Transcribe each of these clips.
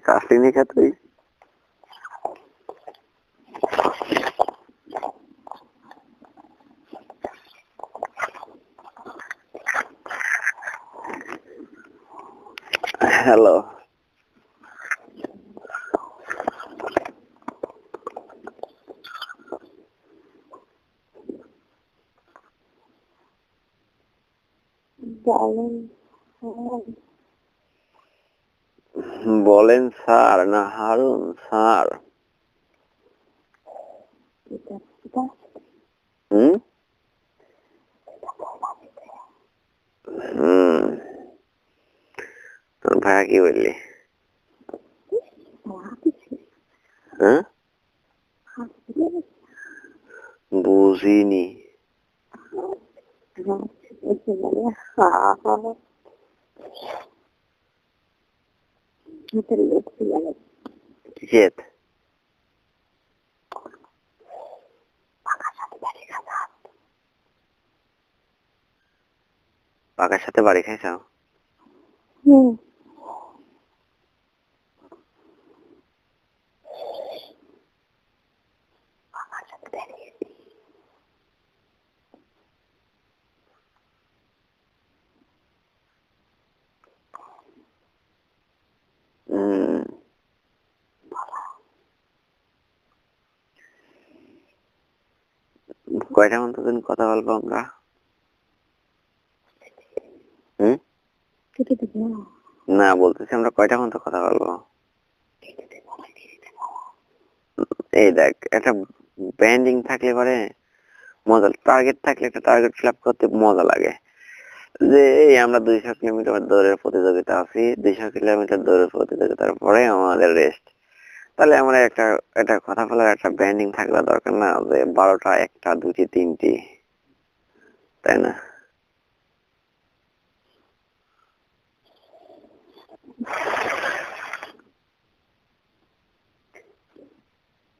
কাশিনি খা তুই? হ্যালো, বলেন স্যার না হারুন স্যার? হুম হুম, তোর ভাইয়া কি বললি? হ্যাঁ, বুঝিনি। কিসের? পাকার সাথে বাড়ি খাইছো? হুম, কয়টা মতো দিন কথা বলবো আমরা? হুম, না বলতেছি আমরা কয়টা মতো কথা বলবো? এই দেখ, একটা ব্যান্ডিং থাকলে পরে মজা, টার্গেট থাকলে একটা টার্গেট ফিল আপ করতে মজা লাগে। যে এই আমরা 200 কিলোমিটার দৌড়ের প্রতিযোগিতা আছি, 200 কিলোমিটার দৌড়ের প্রতিযোগিতার পরে আমাদের রেস্ট। তাহলে আমরা একটা একটা কথা বলার একটা ব্যান্ডিং থাকলে দরকার না, যে 12টা 1টা 2টি 3টি, তাই না?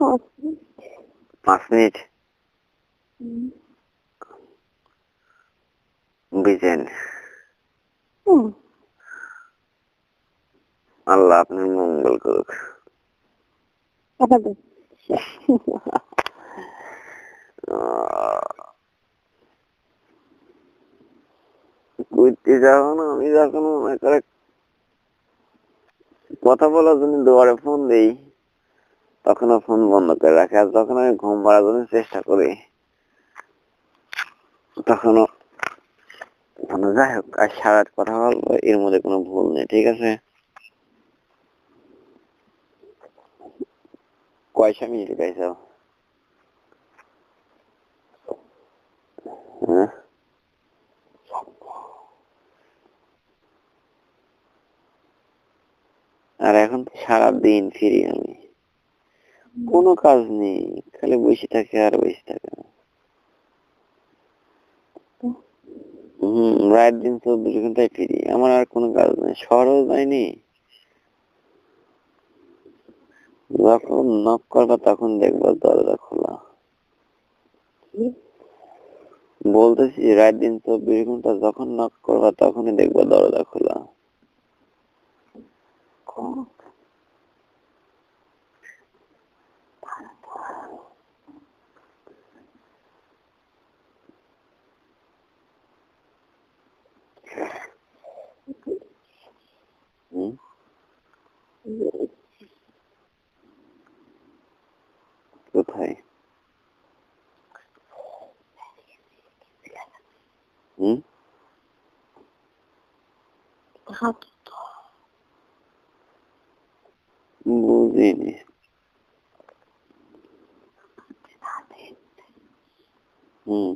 हाँ 5 মিনিট বুঝেন? আল্লাহ আপনার মঙ্গল করুক। apa tuh কইতে যাবো না, আমি যখন মনে করে কথা বলার জন্য দুয়ারে ফোন দেই, তখনও ফোন বন্ধ করে রাখে। আর যখন আমি ঘুম পাড়ার জন্য চেষ্টা করি, তখনও মানে যাই হোক, আর সারা রাত কথা বলবো, এর মধ্যে কোনো ভুল নেই, ঠিক আছে? কয়টা মিনিট গাইছো? হ্যাঁ, আর এখন তো সারাদিন ফিরি আমি, কোনো কাজ নেই, খালি বসে থাকে আর বসে থাকে। রাত দিন 24 ঘন্টায় ফিরি, আমার আর কোনো কাজ নেই, শহরেও যাইনি। যখন নক করবা তখন দেখবা দরজা খোলা। বলতেছি রাত দিন 24 ঘন্টা যখন নক করবা তখনই দেখবা দরজা খোলা। হুম, কোথায়? হুম, বুঝিনি। হুম,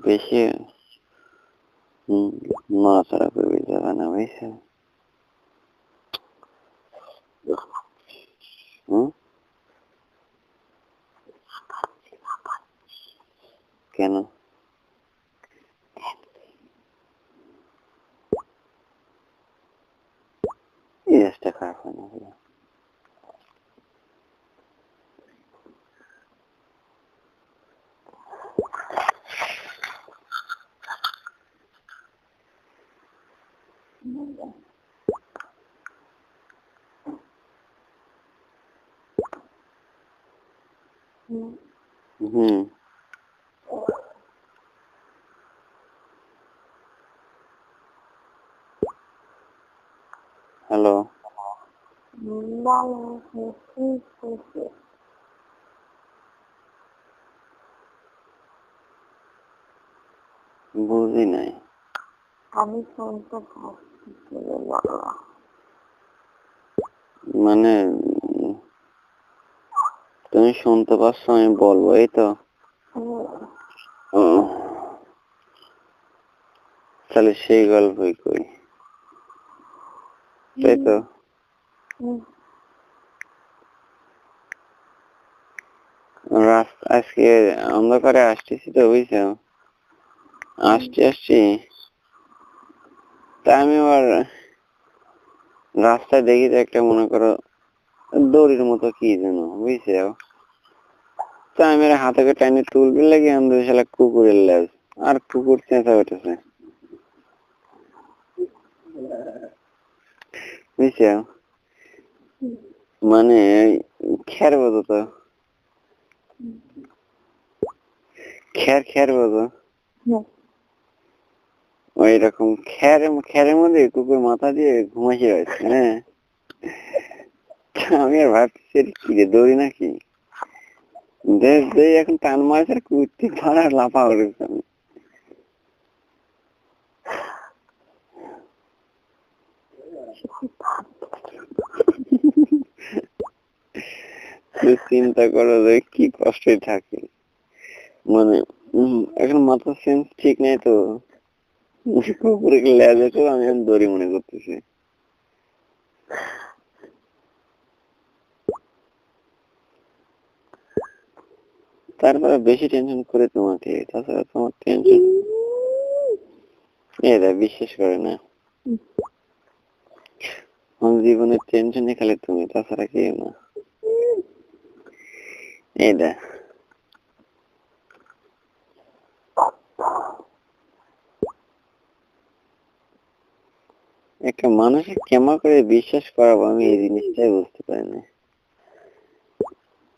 বেশি নড়াচড়া করবি যাবে না, বুঝছে? হুম, কেন? মেজাজটা খারাপ হয় না হলো? হুম। হ্যালো। বুঝি নাই। আমি শুনতে পাচ্ছি মানে তুমি শুনতে পাচ্ছ আমি বলবো এই তো? ও, তাহলে সেই গল্পই কই, তাই তো? আজকে অন্ধকারে আসতেছি তো বুঝছো, আসছি তা আমি আবার রাস্তায় দেখি যে একটা মনে করো দড়ির মতো কি যেন বুঝছো, তা আমি হাতে করে টাইনে তুলবে লাগে আমি শালা কুকুরের লেজ, আর কুকুর চেঁচা উঠেছে বুঝছো, মানে খ্যার বোঝো তো, খ্যার বোঝো, ওই রকম খ্যারের মধ্যে কুকুর মাথা দিয়ে ঘুমাইছে রয়েছে। হ্যাঁ, আমি আর ভাবছি কি রে দৌড়ি নাকি, এখন টান মারছে আর কুর্তি ধরা লাফা উঠেছে। আমি চিন্তা করো যে কি কষ্টে থাকে, মানে এখন মাথার সেন্স ঠিক নেই তো, কুকুরে লেজে তো আমি দড়ি মনে করতেছি। তারপরে বেশি টেনশন করে তোমাকে, তাছাড়া তোমার টেনশন এরা বিশ্বাস করে না, আমার জীবনের টেনশনই খালি তুমি, তাছাড়া কেউ না। এটা একটা মানুষকে কেমন করে বিশ্বাস করাবো আমি এই জিনিসটাই বুঝতে পারি না,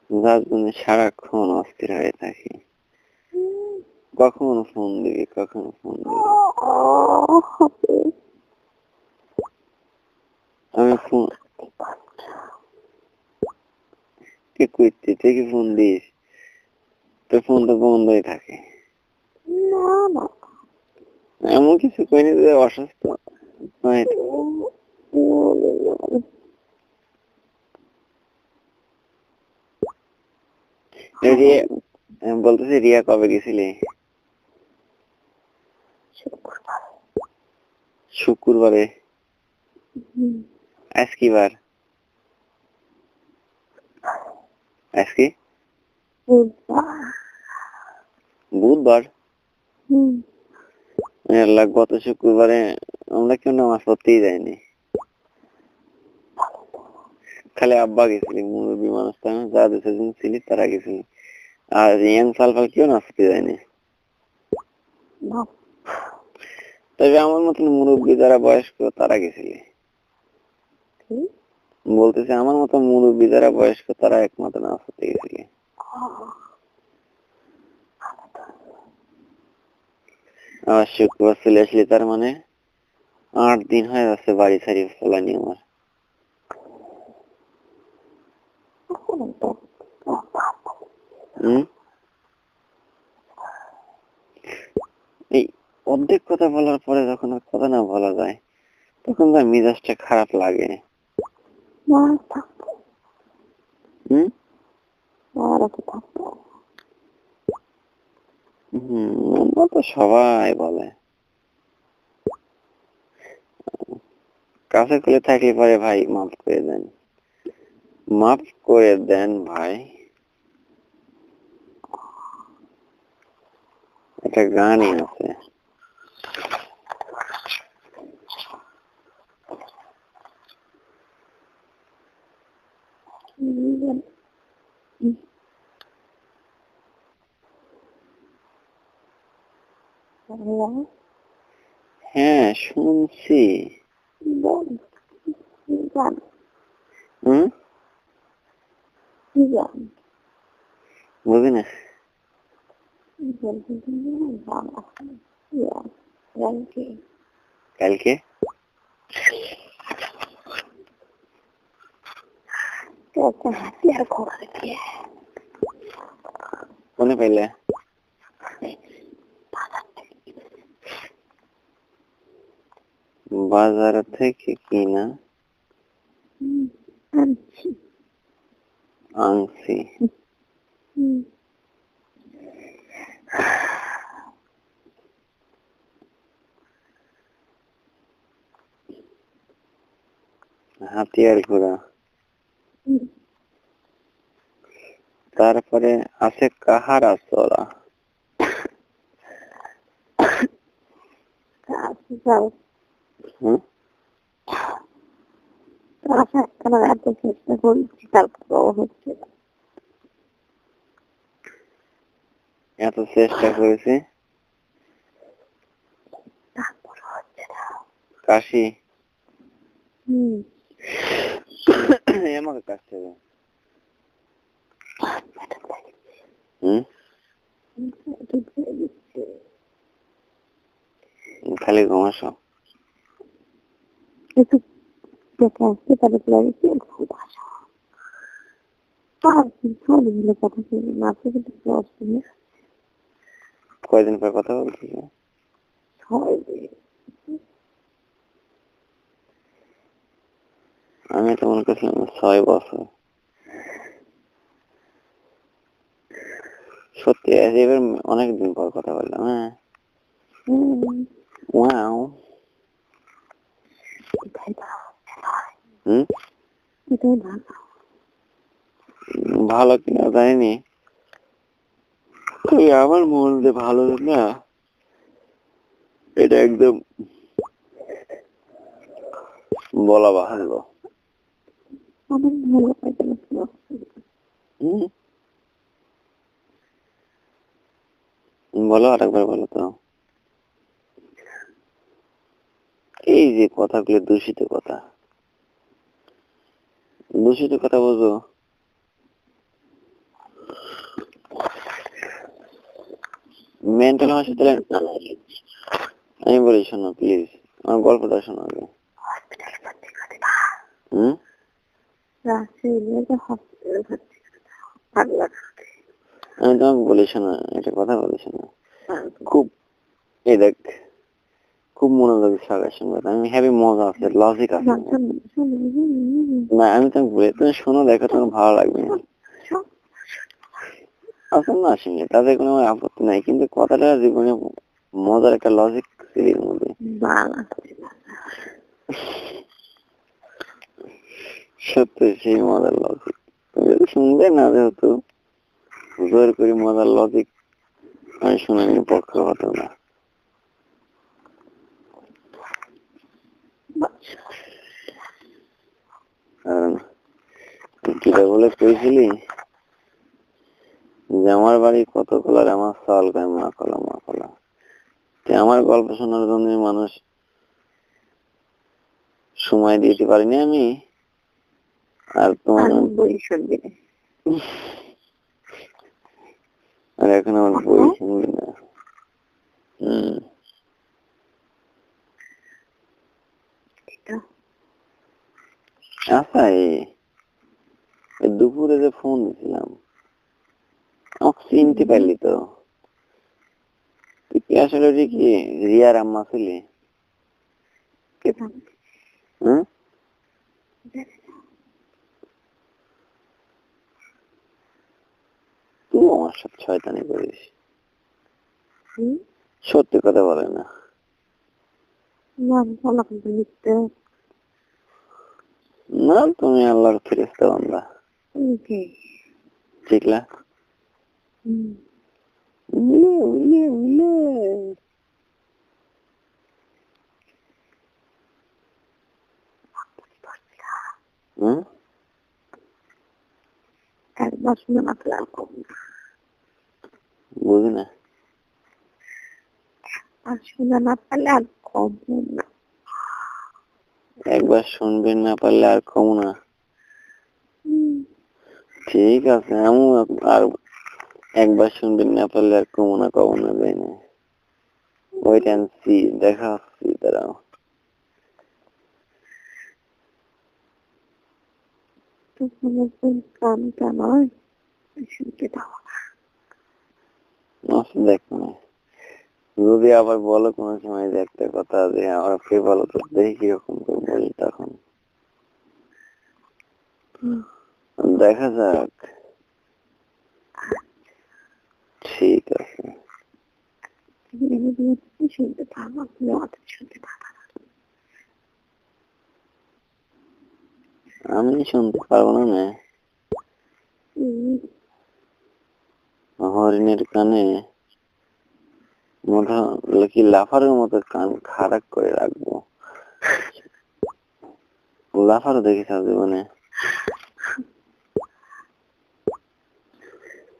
যার জন্য সারাক্ষণ অস্থির হয়ে থাকি, কখন ফোন দিবি কখন ফোন দিবি। আমি ফোন তুই করতে তুই কি ফোন দিস, তোর ফোন তো বন্ধই থাকে। এমন কিছু কইনি যে অসুস্থ নয় তো। বলতেছি রিয়া কবে গেছিলি? শুক্রবারে। আজ কি বার? আজ কি বুধবার? আল্লাহ, গত শুক্রবারে আমরা কেউ নামাজ পড়তেই যাইনি, খালি আব্বা গেছিলি, মুরব্বী মানুষ যা দুজন ছিলি তারা গেছিলি, আর ইয়াং সালফাল কেউ নামাজ পড়তে যায়নি। তবে আমার মতন মুরব্বী যারা বয়স্ক তারা গেছিলি, বলতেছে আমার মতো মুরব্বী যারা বয়স্ক তারা একমাত্র নামাজ পড়তে গেছিলি। আবার শুক্রবার চলে আসলি, তার মানে 8 দিন হয়ে যাচ্ছে বাড়ি ছাড়িয়ে ফেলানি আমার। এই অর্ধেক কথা বলার পরে যখন আর কথা না বলা যায় তখন তার মেজাজটা খারাপ লাগে। আমরা তো সবাই বলে, কাছে করে থাকলে পরে ভাই মাফ করে দেন, মাফ করে দেন ভাই। একটা গানই আছে। হ্যাঁ শুনছি। বল কি গান? হুম, কি গান? বুঝি না। বলতে গান আছে। কি গান? গান কি? কালকে হাতিয়ার খোলা দিয়ে কোনে পাইলে? বাজার থেকে কিনা আনছি। আনছি। হাতিয়ার ঘোড়া, তারপরে আছে কাহারা চড়া। হুম, এত চেষ্টা করছি তারপর হচ্ছে না। এত চেষ্টা করেছি তারপর হচ্ছে না। কাশি আমাকে কাশতে হবে। হুম, খালি ঘুমাসো। একটু দেখে আসতে তাদের লাগছে খুব আশা সবগুলো কথা শুনে মাঝে কিন্তু অসুবিধা কয়দিন পর কথা বলছি? হয়। আমি তো মনে করছিলাম 6 বছর। সত্যি এবার অনেকদিন পর কথা বললাম। হ্যাঁ, ওয়াও। হুম, এটাই ভালো। ভালো কিনা জানিনি, তবে আমার মন যে ভালো না এটা একদম বলা বাহুল্য। আমার ভালো লাগে না। হুম, বলো আরেকবার বলো তো। এই যে কথাগুলো দূষিত কথা, দূষিত কথা বোঝো? মেন্টাল হসপিটালে আমি বলি শোনো প্লিজ, আমার গল্পটা শোনো আগে। হুম, আমি তোমাকে বলি শোনো, একটা কথা বলি শোনো। খুব এই দেখ, খুব মনোযোগী সহকারে শুনবে, আমি হেভি মজা আছে, লজিক আছে। না আমি তোমাকে বলি, তুমি শোনো, দেখো তোমার ভালো লাগবে। আসল না আসেনি তাদের কোনো আমার আপত্তি নাই, কিন্তু কথাটা জীবনে মজার একটা লজিক সিরির মধ্যে। সত্যি সেই মজার লজিক তুমি যদি শুনবে না, যেহেতু জোর করে মজার লজিক আমি শুনে নিয়ে পক্ষ হতো না। কারণ কিটা বলে কইছিলি যে আমার বাড়ি কত কলার, আমার চাল গায়ে মাখলা মাখলা। আমার গল্প শোনার জন্য মানুষ সময় দিতে পারিনি আমি, আর তোমার বই শুনবি না। আর এখন আমার বই শুনবি না। আচ্ছা দুপুরে যে ফোন দিছিলাম, আমাকে চিনতে পারলি তো? তুই কি আসলে কি রিয়ার আম্মা ছিলি? হম, তুই আমার সাথে শয়তানি করিস, সত্যি কথা বলে না। না তুমি আল্লাহর ফেরেশতা বান্দা, ঠিক না? উলে উলে উলে একবার শুনে না পেলে আর কম না, বুঝি না। আর শুনে না পেলে আর কম না। একবার শুনবেন না পারলে আর কম না। ঠিক আছে, আমি আর একবার শুনবেন না পারলে আর কম না, কম না যাই না। ওয়েট অ্যান্ড সি, দেখা হচ্ছে, দাঁড়াও। তখন একদম কানটা নয়, শুনতে দাও না। দেখ না, যদি আবার বলো কোনো সময় যে একটা কথা যে আমরা কে বলো তো, দেখি কিরকম করে বলি তখন। দেখা যাক। ঠিক আছে, শুনতে থাকো, আপনি অত শুনতে থাকো। আমি শুনতে পারবো না না। হরিণের কানে মধা কি লাফারের মতো কান খারাপ করে রাখবো। লাফারও দেখিস জীবনে।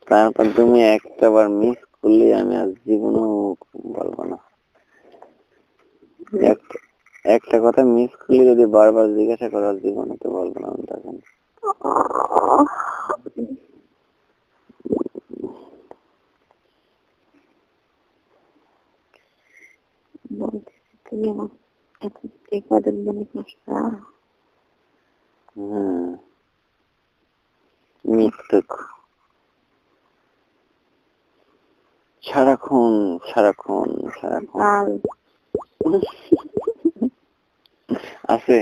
তারপর তুমি একটা বার মিস করলে আমি আজ জীবনেও বলবো না। একটা কথা মিস করলে যদি বারবার জিজ্ঞাসা করার, জীবনে তো বলবো না আমি তখন। বলতেছি তুমি আমার এত কদিন মনে কষ্ট মিথ্যুক সারাক্ষণ সারাক্ষণ সারাক্ষণ কাল আছে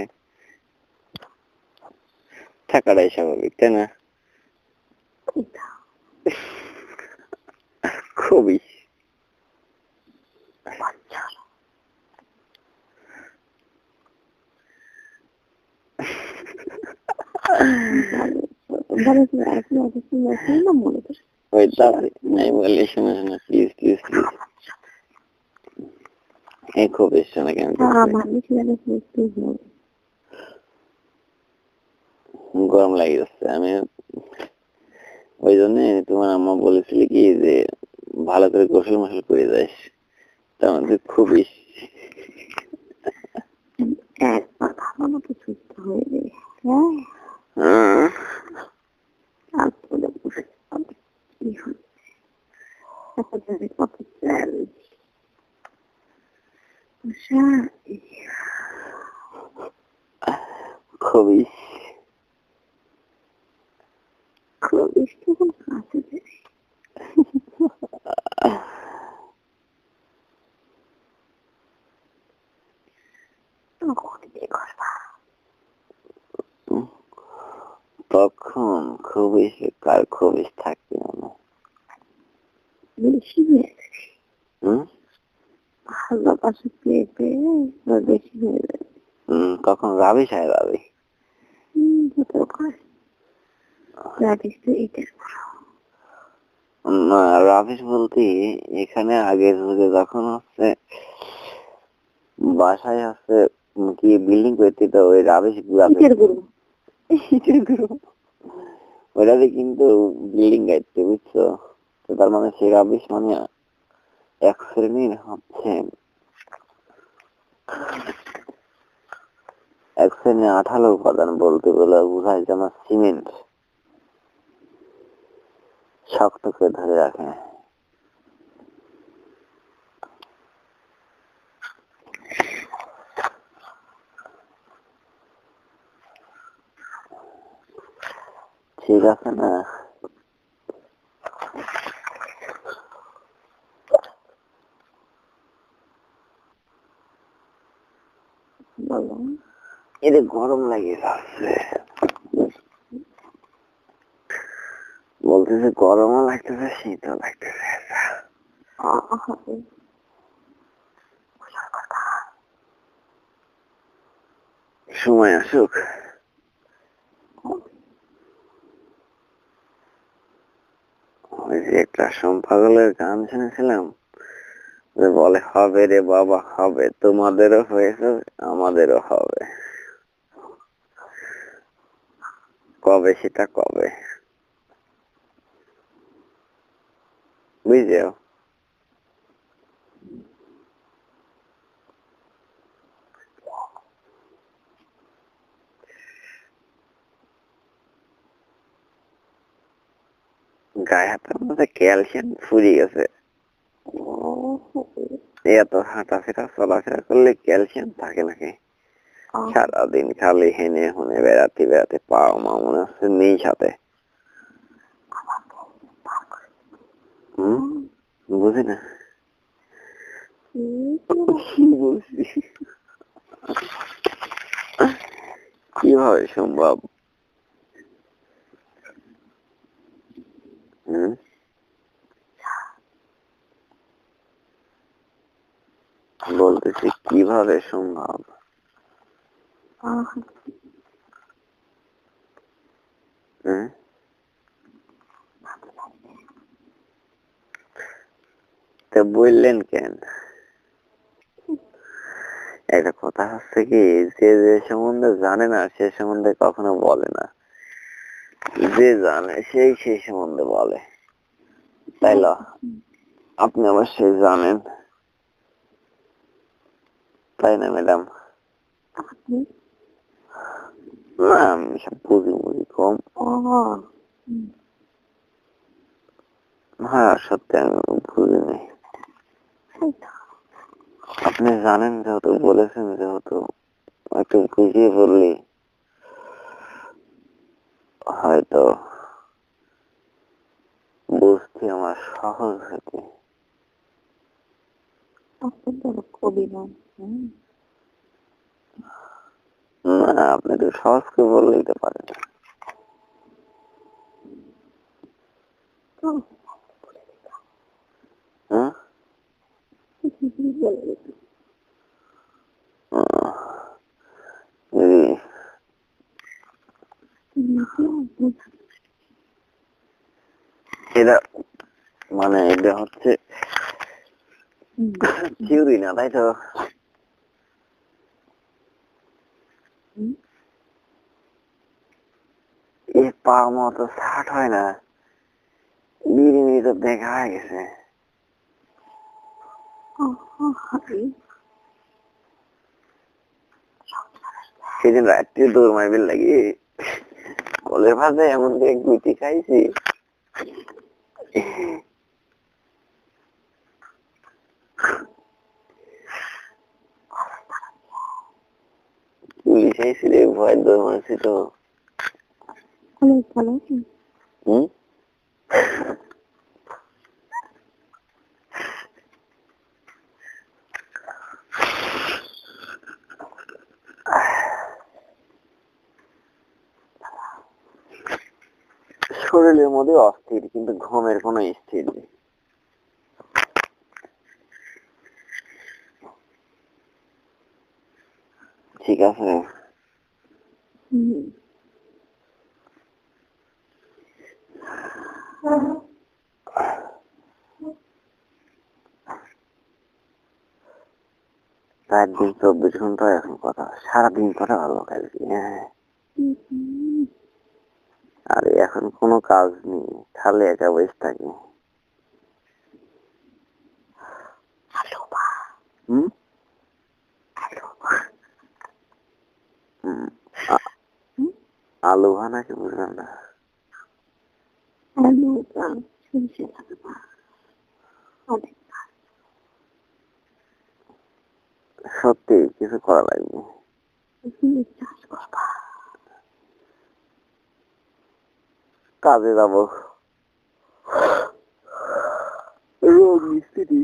থাকাটাই স্বাভাবিক, তাই না? খুবই ওই তাতে নাই বলে, শোনা শোনা প্লিজ প্লিজ প্লিজ, এই খুব এসছে না কেন? গরম লাগে যাচ্ছে। আমি ওই জন্য তোমার আম্মা বলেছিল কি যে ভালো করে গোসল মোসল করে যাস, তার মধ্যে খুবই একবার ভালো মতো সুস্থ হয়ে যায়, তারপরে বুঝতে পারবে কি হচ্ছে। কত চাল খুবই খুবই তখন কাছে যায়। তখন কি করবা? তখন খুবই কার খুবই থাকবে না, বেশি হয়ে যায়। ভালোবাসা পেয়ে পেয়ে বেশি হয়ে যায়। তখন রাবি সাহেব রাবি না, রাবিশ বলতে এখানে আগের যুগে যখন হচ্ছে বাসায় হচ্ছে কি বিল্ডিং করতে, তো ওই রাবিশ ওইটাতে কিন্তু বিল্ডিং গাইতে, বুঝছো? তো তার মানে সেই রাবিশ মানে এক শ্রেণীর হচ্ছে এক শ্রেণীর আঠালো উপাদান বলতে বলে বোঝায়, যেমন সিমেন্ট শক্ত করে ধরে রাখে। ঠিক আছে না? এদের গরম লাগে যাচ্ছে, বলতেছে গরমও লাগতেছে শীতও লাগতেছে। সময় আসুক। ওই যে একটা পাগলের গান শুনেছিলাম যে বলে হবে রে বাবা হবে, তোমাদেরও হয়েছে আমাদেরও হবে, কবে সেটা কবে, বুঝছো? গায়ে হাতের মধ্যে ক্যালসিয়াম ফুরিয়ে গেছে, এত হাঁটাফেরা চলাফেরা করলে ক্যালসিয়াম থাকে নাকি? সারাদিন খালি হেনে হুনে বেড়াতে বেড়াতে পাও মা মনে হচ্ছে নেই সাথে। বুঝি না কি বলছি, কিভাবে সম্ভব? বলতেছি কিভাবে সম্ভব? তা বললেন কেন? একটা কথা হচ্ছে কি, যে যে সম্বন্ধে জানে না সে সম্বন্ধে কখনো বলে না, যে জানে সেই সেই সম্বন্ধে বলে, তাই না? আপনি অবশ্যই জানেন, তাই না ম্যাডাম? না আমি সব বুঝি বুঝি কম। হ্যাঁ সত্যি আমি বুঝিনি। আপনি জানেন যেহেতু বলেছেন, যেহেতু একটু বুঝিয়ে বললি হয়তো বুঝতে আমার সহজ হতো। না আপনি তো সহজ করে বলে দিতে পারেন। এটা মানে এটা হচ্ছে থিওরি না, তাই তো? এ পা মতো ষাট হয় না, বিড়ি তো দেখা হয়ে গেছে। সেদিন রাত্রে দৌড় মারবেন লাগি কলের ভাজে এমন দিয়ে গুটি খাইছি, পুলিশ আইছিল ভয় দৌড় মারছি তো। শরীরের মধ্যে অস্থির, কিন্তু ঘুমের কোনো স্থির নেই। ঠিক আছে। রাত দিন 24 ঘন্টা এখন কথা, সারাদিন কথা ভালো কালকে। হ্যাঁ আরে এখন কোনো কাজ নেই, খালি একা বসে থাকি। আলু ভানা কি বুঝলাম না? সত্যি কিছু করা লাগবে। কাজে যাব, রোগ মিস্ত্রি।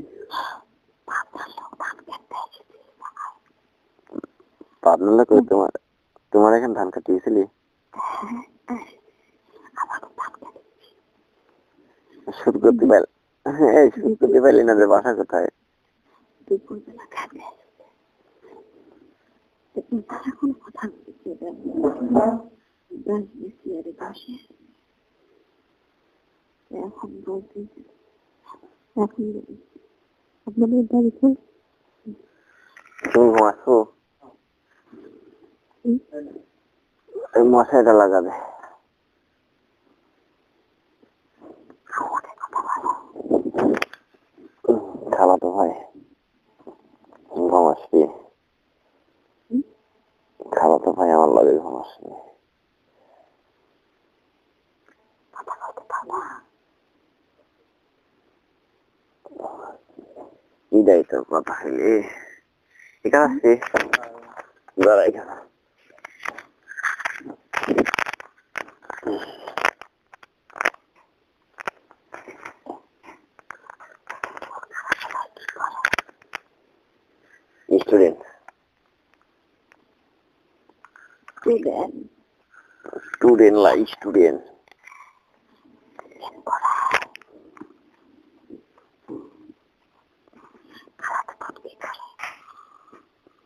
পাবনা কই তোমার? তোমার এখানে ধান কাটিয়েছিলি? শুরু করতে পারলে? হ্যাঁ শুরু করতে পারলি না, যে বাসা কোথায়? এখন বলছি এখন আপনাদের বাড়িতে তুমি ঘুমাচ্ছো? এই মশাইটা লাগাবে। খালাতো ভাই ঘুমাচ্ছি। খালাতো ভাই আমার লাগে ঘুমাচ্ছি। কি দেয় তোর কথা হইলে এখানে আসছি দাঁড়া এখানে স্টুডেন্ট স্টুডেন্ট লা স্টুডেন্ট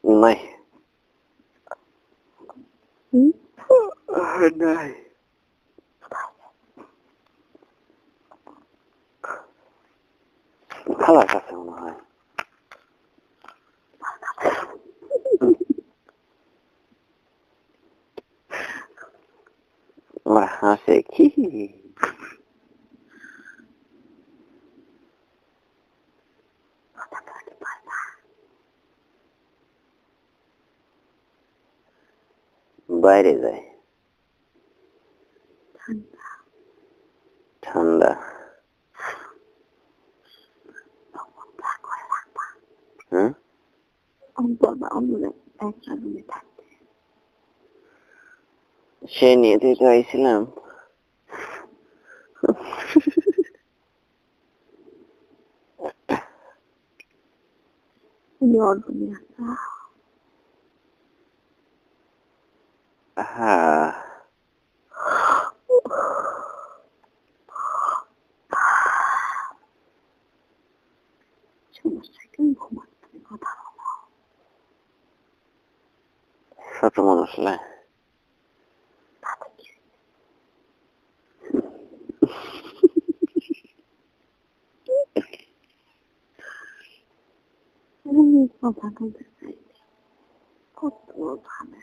নাই নাই খালার কাছে মনে হয় আমার হাসে কি বাইরে যায় ঠান্ডা হ্যাঁ সে নিয়ে তো আইছিলাম হ্যাঁ ছোট মানুষ না কথা বলতে চাই কত ভালো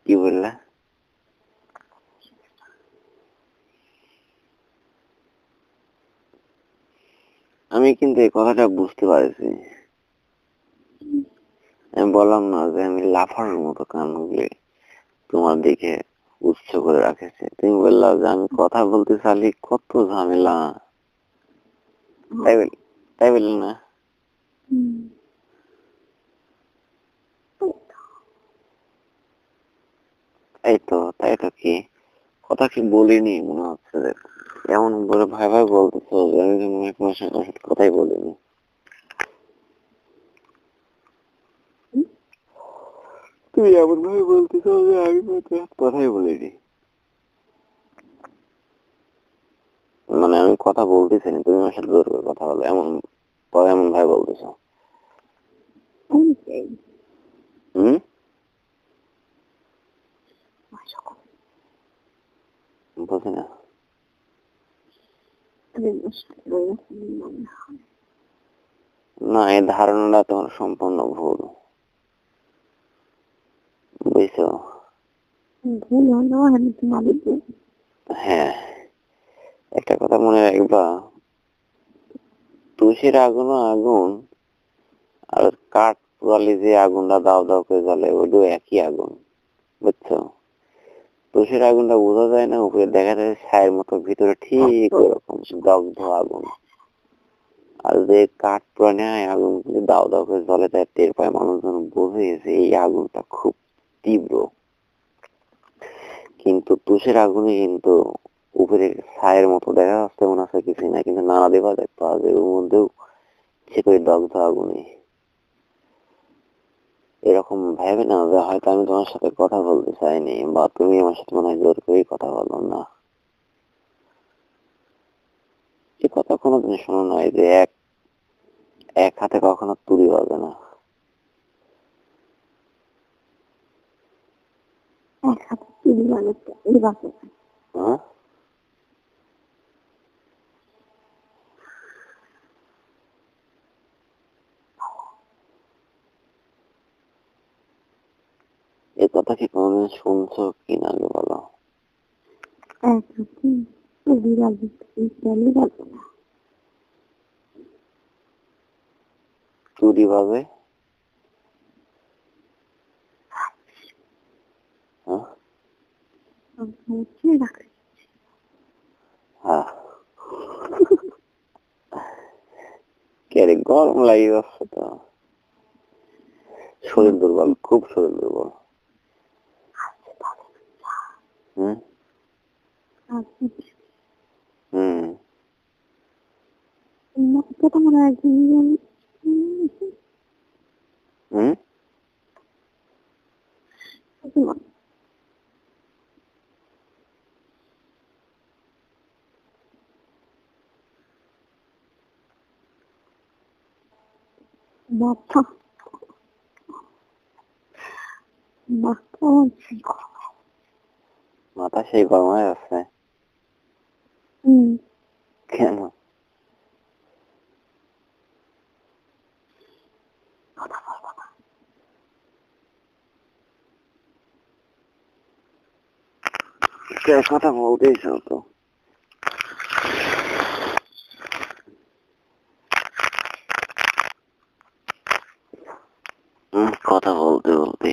কি বললা আমি কিন্তু এই কথাটা বুঝতে পারছি আমি বললাম না যে আমি লাফানোর মতো কানগুলি তোমার দিকে উৎস করে রাখেছে তুমি বললা যে আমি কথা বলতে চালি কত ঝামেলা তাই বললি না এই তো তাই তো কি কথা কি বলিনি মনে হচ্ছে যে এমন করে ভাই ভাই বলতেছো যে আমি যে মনে হয় তোমার সঙ্গে কথাই বলিনি তুই এমন ভাবে বলতেছো যে আমি কথাই বলিনি মানে আমি কথা বলতেছি না তুমি আমার সাথে জোর করে কথা বলো এমন এমন ভাই বলতেছো হম বুঝি না না এই ধারণাটা তোমার সম্পূর্ণ ভুল বুঝছো ভুল হলেও আমি তোমাদের হ্যাঁ একটা কথা মনে রাখবা তুষের আগুনও আগুন আর কাঠ পোড়ালে যে আগুনটা দাও দাও করে জ্বলে ওইটাও একই আগুন বুঝছো তুষের আগুনটা বোঝা যায় না উপরে দেখা যায় ছায়ের মতো ভিতরে ঠিক ওরকম দগ্ধ আগুন আর যে কাঠ পোড়ানে আগুন দাও দাও করে জ্বলে তাই টের পায় মানুষজন বোঝে যে এই আগুনটা খুব তীব্র কিন্তু তুষের আগুনে কিন্তু উপরে ছায়ের মতো দেখা যাচ্ছে মনে হচ্ছে কিছুই না কিন্তু নানা দেবা দেখতে পাওয়া যায় ওর মধ্যেও সেটাই দগ্ধ আগুনে এরকম ভেবে না যে হয়তো আমি তোমার সাথে কথা বলতে চাইনি বা তুমি আমার সাথে মনে হয় জোর করেই কথা বলো না এ কথা কোনোদিন শোনো নাই যে এক এক হাতে কখনো তুলি বাজে না হ্যাঁ এ কথা কি কোনোদিন শুনছো কি না আগে বলো? চুরি ভাবে হ্যাঁ কে গরম লাগে যাচ্ছে তো, শরীর দুর্বল, খুব শরীর দুর্বল। হুম হুম হুম মাথা মাথা মাথা সেই গরম হয়ে যাচ্ছে কেন? কথা বলতেই চাও তো? কথা বলতে বলতে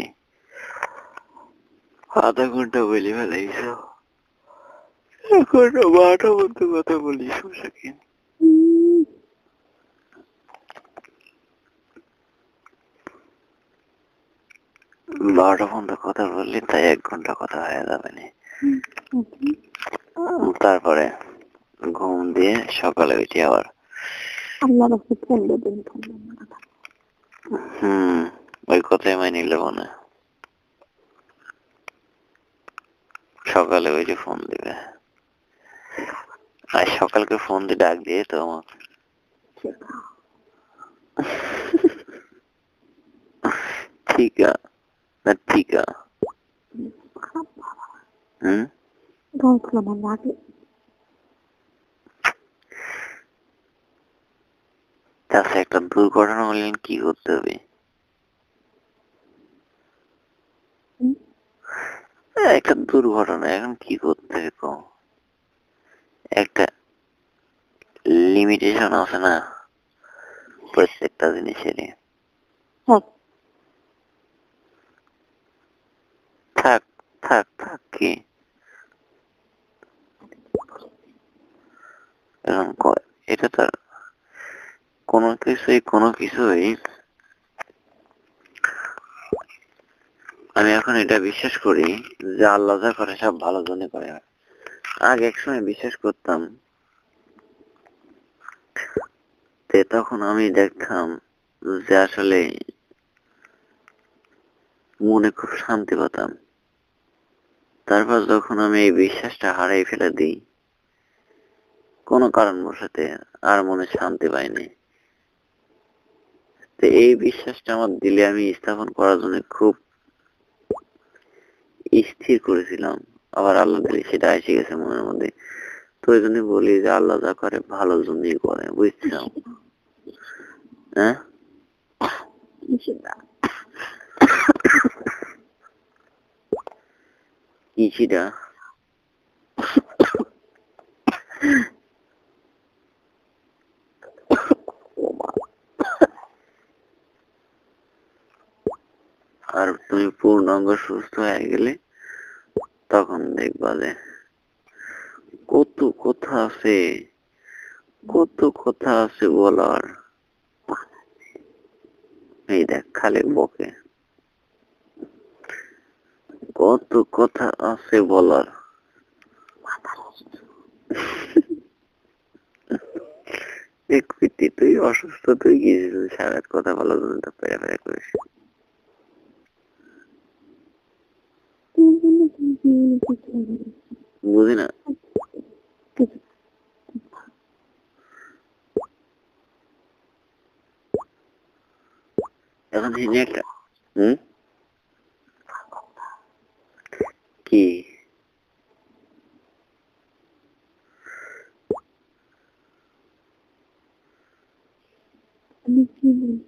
আধা ঘন্টা বলে ফেলাইছো, এখন 12টা পর্যন্ত কথা বলি, সমস্যা কি? 12টা পর্যন্ত কথা বললি তাই 1 ঘন্টা কথা হয়ে যাবে না। তারপরে ঘুম দিয়ে সকালে উঠি আবার। ওই কথাই মাইনে নেবো না। সকালে ওই যে ফোন দিবে, আর সকালকে ফোন দিয়ে ডাক দিয়ে তো আমাকে ঠিক না ঠিক তাছাড়া একটা দুর্ঘটনা হলে কি করতে হবে? একটা দুর্ঘটনা এখন কি করতে হবে কও? একটা লিমিটেশন আছে না প্রত্যেকটা জিনিসেরই। থাক থাক থাক কি এখন এটা তো কোনো কিছুই আমি এখন এটা বিশ্বাস করি যে আল্লাহ যা করে সব ভালোর জন্য করে। আগে এক সময় বিশ্বাস করতাম, তখন আমি দেখতাম যে আসলে মনে খুব শান্তি পেতাম। তারপর যখন আমি এই বিশ্বাসটা হারিয়ে ফেলে দিই কোনো কারণবশতে, আর মনে শান্তি পাইনি। তো এই বিশ্বাসটা আমার দিলে আমি স্থাপন করার জন্য খুব স্থির করেছিলাম, আবার আল্লাহ দিলে সেটা এসে গেছে মনের মধ্যে। তো ওই জন্য বলি যে আল্লাহ যা করে ভালোর জন্যই করে, বুঝছো? হ্যাঁ কি সেটা? আর তুমি পূর্ণাঙ্গ সুস্থ হয়ে গেলে তখন দেখবা যে কত কথা আছে, কত কথা আছে বলার। এই দেখ খালি বকে, কত কথা আছে বলার। তুই অসুস্থ, তুই গিয়েছিস সারা রাত কথা বলার জন্য, তো পেরে পেরে করিস। বুঝি না। এখন হিনে একটা কি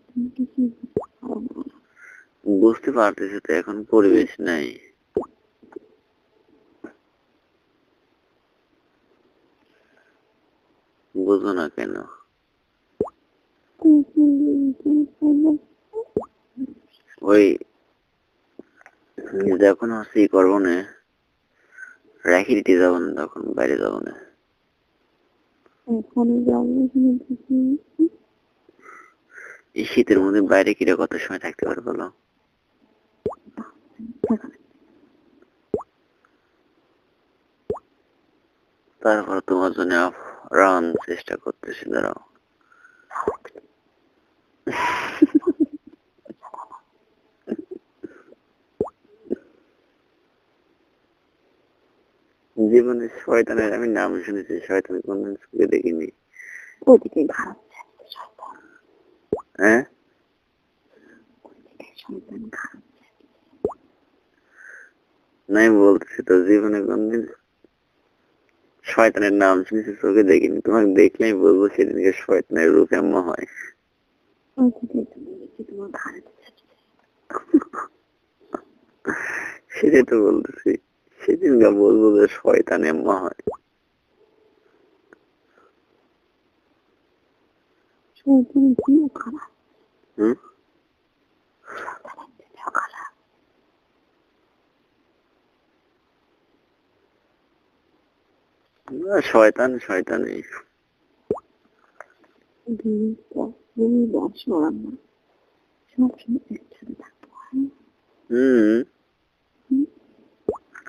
তুমি কিছুই বুঝতে পারো না। বুঝতে পারতেছি তো, এখন পরিবেশ নাই। বুঝো না কেন? ওই যখন হচ্ছে ই করবো না, রাখি দিতে যাবো না, তখন বাইরে যাবো না। এখানে যাবো, এখানে থাকি। এই শীতের মধ্যে বাইরে কিরে কত সময় থাকতে পারবো বলো? তারপর তোমার জন্য রান চেষ্টা করতেছি, দাঁড়াও। জীবনে শয়তানের আমি নাম শুনেছি, শয়তান কোনদিন চোখে দেখিনি। ওদিকে খারাপ শয়তান, হ্যাঁ, ওদিকে শয়তান খারাপ। নাই বলতেছি তো, জীবনে কোনদিন শয়তানের নাম শুনেছি, চোখে দেখিনি। তোমাকে দেখলেই বলবো সেদিনকে শয়তানের রূপ এমন হয়। ওদিকে তুমি দেখি তোমার খারাপ। সেটাই তো বলতেছি, সেদিনকে বলবো যে শয়তান এমন হয়। শয়তান দিও খারাপ, হুম, শয়তানের দিও খারাপ। শয়তান শয়তানই। তুমি বসো, আমরা সবসময় একসাথে থাকবো, হ্যাঁ? হুম,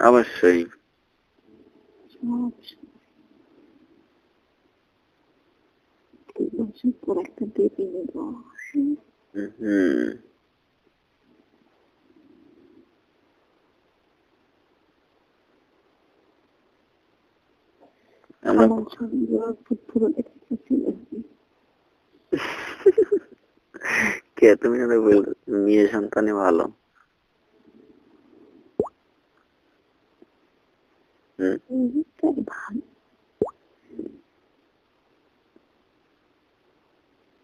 অবশ্যই। সবসময় বছর পর একটা বেবি নেব, হ্যাঁ? হুম, আমরা আমার ছবিগুলো ফুটফুটে দেখতেছিল। কে তুমি না বলতে, মেয়ে সন্তানই ভালো। হুম, তাই ভালো।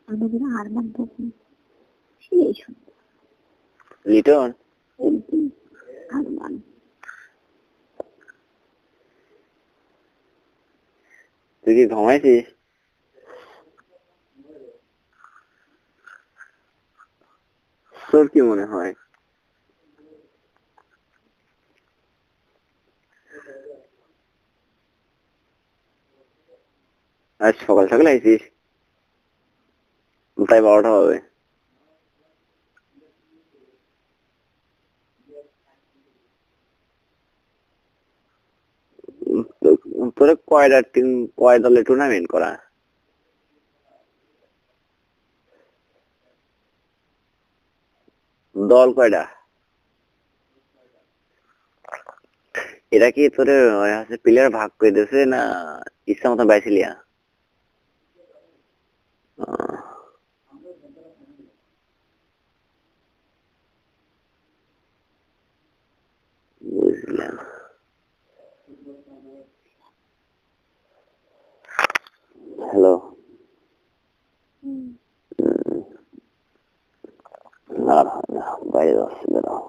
আমাদের আরমান তখন সেই সুন্দর, লিটন, একদম আরমান। তুই কি ঘুমাইছিস? তোর কি মনে হয়? আজ সকাল সকাল আইছিস, তাই 12টা হবে। তোরা কয়টা টিম, কয় দলে টুর্নামেন্ট করা? দল কয়টা? এরা কি তোর প্লেয়ার ভাগ করে দিয়েছে না ইচ্ছা মতো বাইছিলিয়া? বুঝলাম। হ্যালো, আর হয় না, বাইরে যাচ্ছি, দাঁড়াও।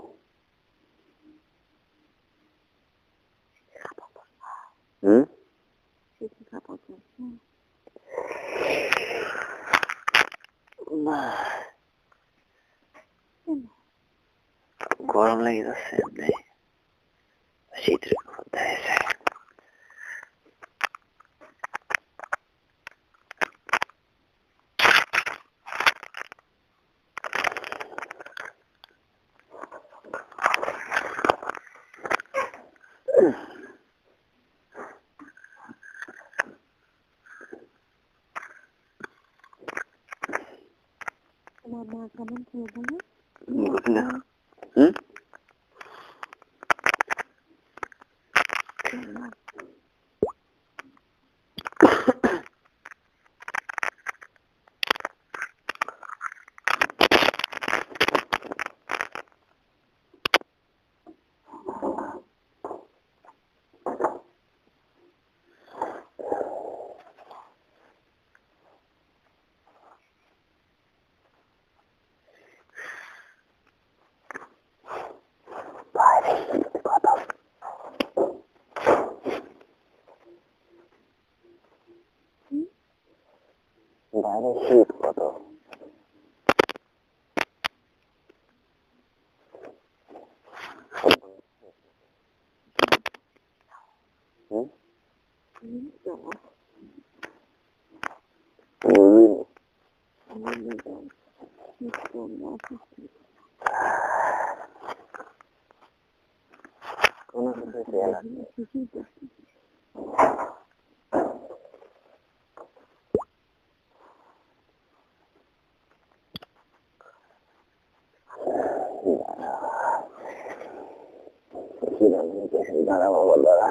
হুম, গরম লেগে যাচ্ছে এমনি, শীতের মধ্যে এসে। তোমার মা কেমন করে বলো? বুঝলা? হুম, বাইরে শীত কত। কোনো কিছু দাঁড়া বাবা দাঁড়া।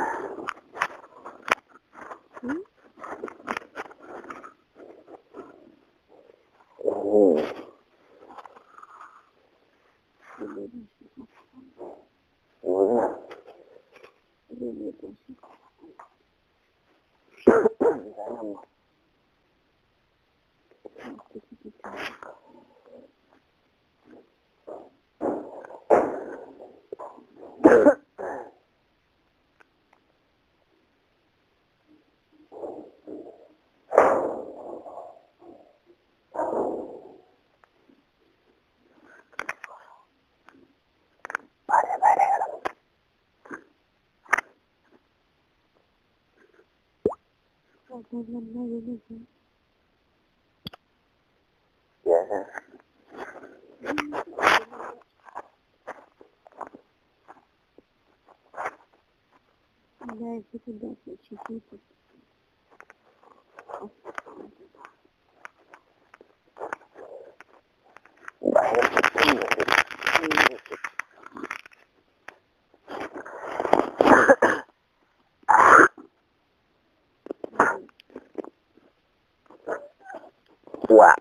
Wow.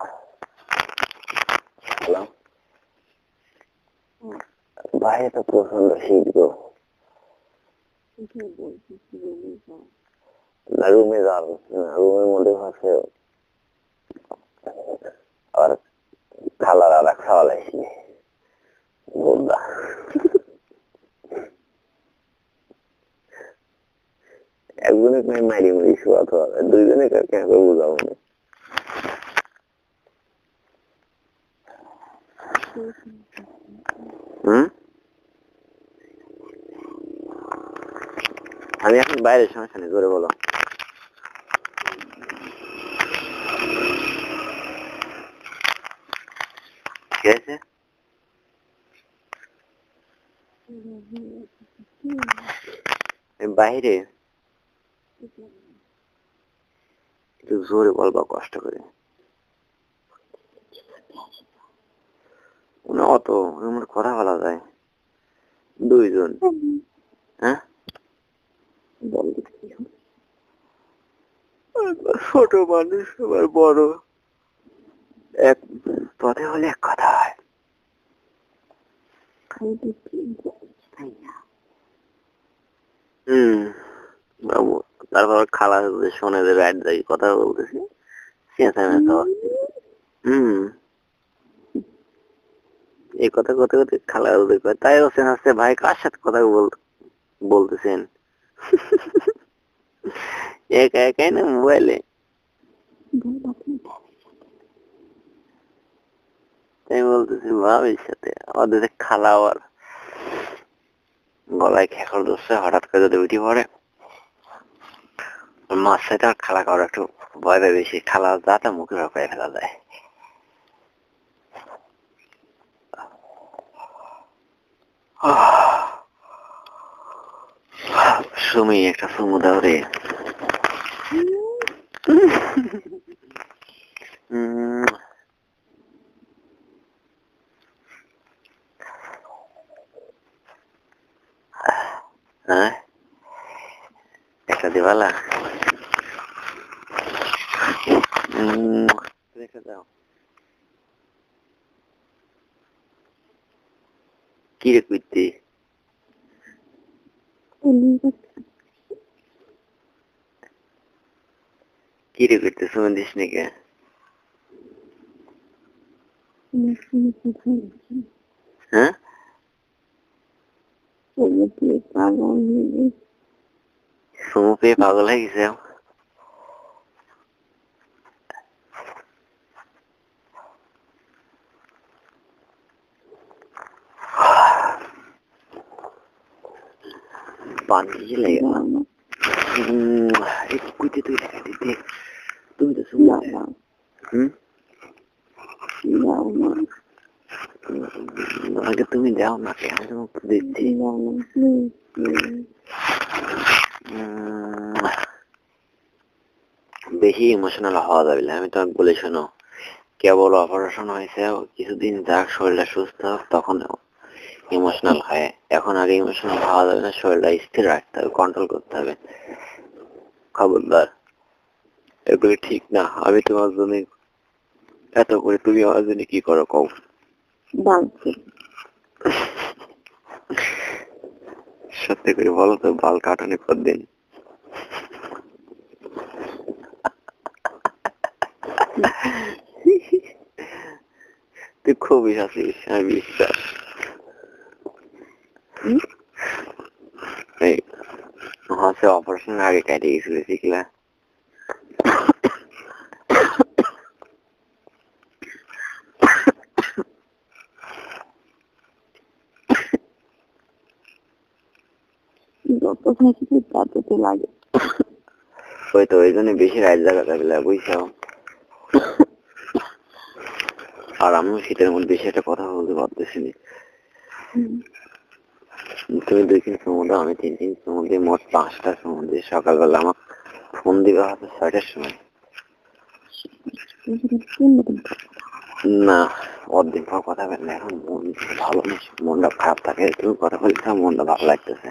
Hello? বাইরে তো প্রচন্ড শীত গো। না রুমে যাওয়ার রুমের মধ্যে হচ্ছে আর খালার আর এক খাওয়া লাগছি বোধা একজনে মারি মারি শোয়াতে হবে, দুইজনে কাকে হবে বুঝাবো না। আমি এখন বাইরের সমস্যা নেই, করে বলো। ঠিক আছে, বাইরে একটু জোরে বলবা, কষ্ট করে। অত আমার কথা বলা যায় দুইজন। হ্যাঁ ছোট মানুষ আবার বড় এক পথে হলে এক কথা হয়। বাবু তারপর খালা শোনে যে রাত জাগি কথা বলতেছি, এই কথা কথা কথা খালা কয়, তাই হোসেন আসছে ভাই কার সাথে কথা বলতেছেন? একা একাই না মোবাইলে? তাই বলতেছি ভাবির সাথে। আমাদের খালা আবার গলায় খেকল ধরছে, হঠাৎ করে যদি উঠি পড়ে মার সাথে আর খালা খাওয়ার একটু ভয় পায় বেশি। খালা যাতে মুখে পায়ে ফেলা যায়। সুমি একটা সুমু দাও রে। হ্যাঁ একটা দিবালা রেখে দাও। কি রে করতে কি রে করতে সুমি দিস নাকি? হ্যাঁ সুমু পেয়ে পাগল হয়ে গেছে। পানি লেগে গেল যাও না একটু কুইতে তুই লেখা দিতে তুমি তো যাও শুনলে না হুম যাও না আগে তুমি যাও না কে আমি তোমাকে দিচ্ছি যাও না প্লিজ বেশি ইমোশনাল হওয়া যাবে না আমি তোমাকে বলে শোনো কেবল অপারেশন হয়েছে কিছুদিন যাক শরীরটা সুস্থ হোক তখন ইমোশনাল হয় এখন আগে ইমোশনাল হওয়া যাবে না শরীরটা স্থির রাখতে হবে কন্ট্রোল করতে হবে খবরদার এগুলি ঠিক না আমি তোমার জন্য এত করে তুমি আমার জন্য কি করো কও ডাকছে সত্যি করে বলো তো বাল কাটানি কর দিন তুই খুবই হাসিস আমি বিশ্বাস এই হাসে অপারেশন আগে কেটে গেছিল শিখলা যত থাকি তাতে লাগে ওই তো ওই জন্য বেশি রাত জায়গা যাবে বুঝছো আর আমিও শীতের মধ্যে বেশি একটা কথা বলতে পারতেছি না তুমি 2-3 সমুদ্র আমি 3 সমুদ্রে মোট 5টা সমুদ্রে সকালবেলা আমার ফোন দিবে হয়তো 6টার সময় না অর্ধেক পর কথা বললে এখন মন ভালো নেই মনটা খারাপ থাকে তুমি কথা বলতে মনটা ভালো লাগতেছে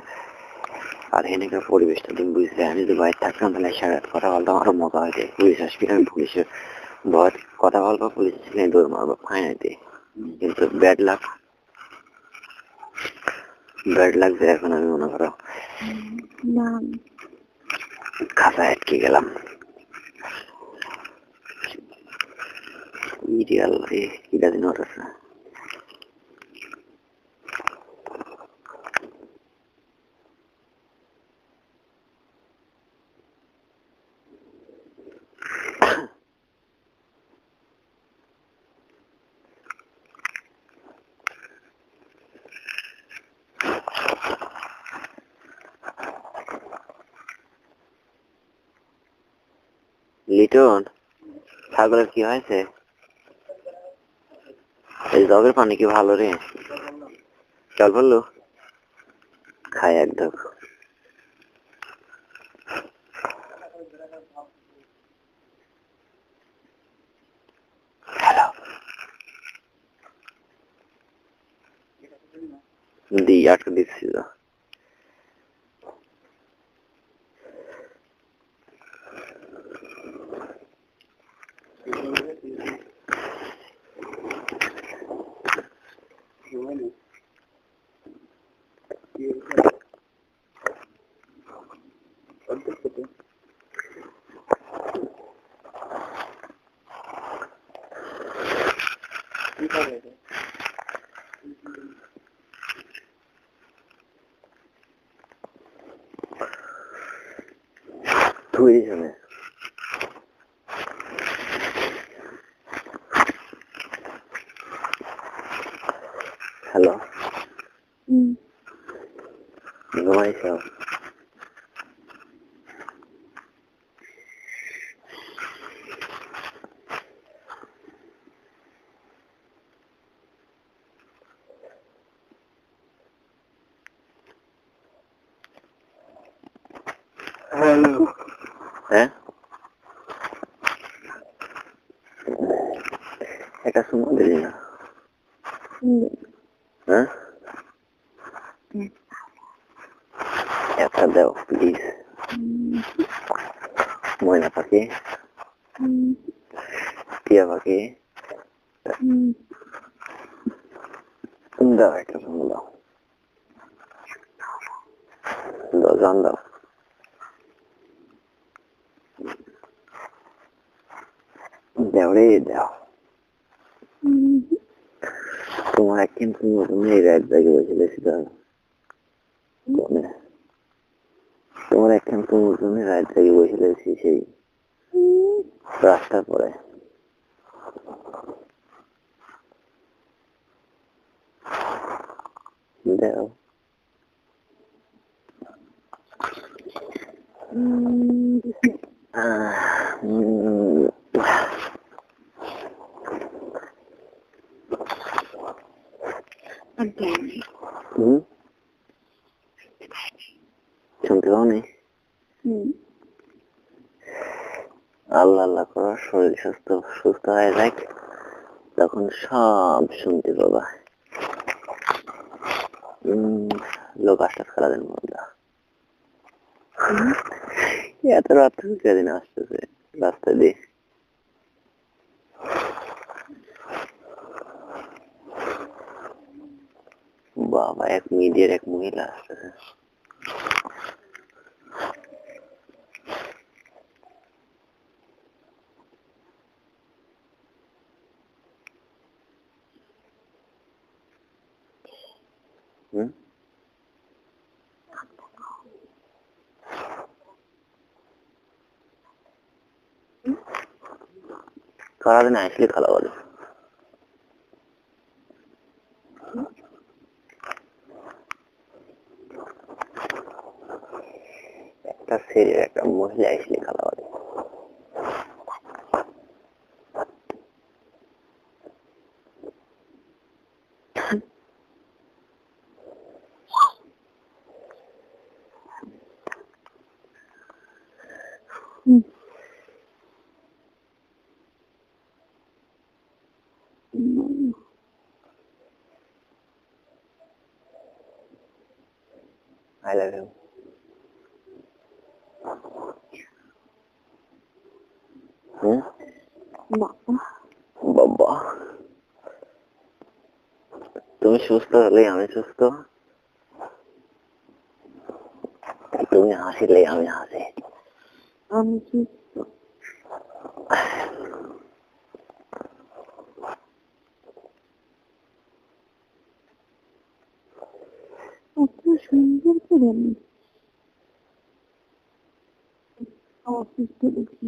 আর এখানকার পরিবেশটা তুমি বুঝতে আমি যদি বাইরে থাকতাম তাহলে সারা কথা বলতাম আরো মজা হইতে পুলিশ আসবে আমি পুলিশের ভয় কথা বলবো পুলিশ দৌড় মারবো ফাইনাইতে কিন্তু ব্যাড লাগছে এখন আমি মনে করো খাতা আটকে গেলাম ইডিয়াল কিটা দিন ওঠেছে লিটন ছাগলের কি হয়েছে এই জগের পানি কি ভালো রে চল বললো খাই একদম দি আটকে দিচ্ছি তো তুই জানে হ্যালো ঘুমাইছ হ্যালো হ্যাঁ একটা সুমো দিলি না হ্যাঁ একটা দাও প্লিজ ময়না পাখি টিয়া পাখি দাও একটা সুমো দাও জান দাও দাও রে দাও তোমার একদিন তুমি এই রাত জাগে বসে কোনে তোমার একখান তুমি রাত জাগে বসে সেই রাস্তার পরে দাও শুনতে পাওনি? আল্লাহ আল্লাহ করো, শরীর সুস্থ হয়ে যাক, তখন সব শুনতে পাবা। লোক আসলে খেলা দেন বন্ধা, এত রাত্রে সেদিন আসতেছে রাস্তা দিয়ে। বাবা, এক মিডিয়ার এক মহিলা আসতেছে। সারাদিন আসলে খেলা বলে। একটা ছেলে একটা মহিলা আসলে খেলা বলে। I love you. বাবা, তুমি সুস্থ হলে আমি সুস্থ, তুমি হাসিলে আমি হাসি। আমি সুস্থ। এত সুন্দর করে আমি অসুস্থ দেখি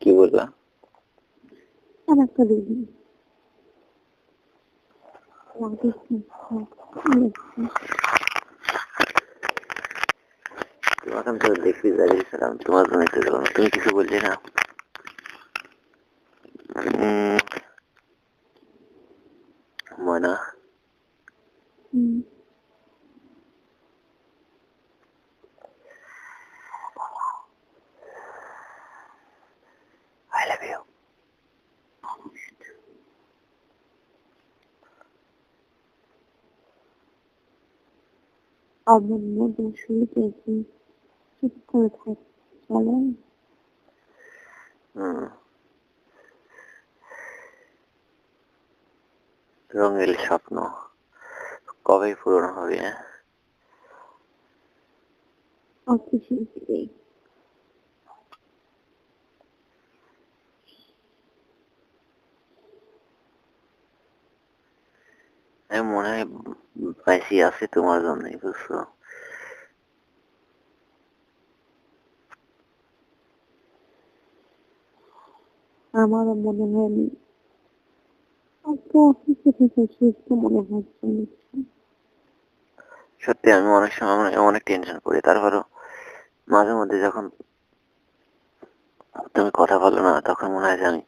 কি বললা? একটা দিদি তোমাকে তো দেখতে যাচ্ছিলাম, তোমার জন্য তুমি কিছু বললে না। ময়না, I love you. আমার মধ্যে শুরুতে চুপ করে থাকে চলে। রঙের স্বপ্ন কবে পূরণ হবে? আমি মনে হয় বেশি আছে তোমার জন্যই, বুঝছো? আমারও মনে হয় আমি সত্যি আমি অনেক সময় অনেক টেনশন করি, তারপরও মাঝে মধ্যে যখন তুমি কথা বলো না, তখন মনে হয় যে আমি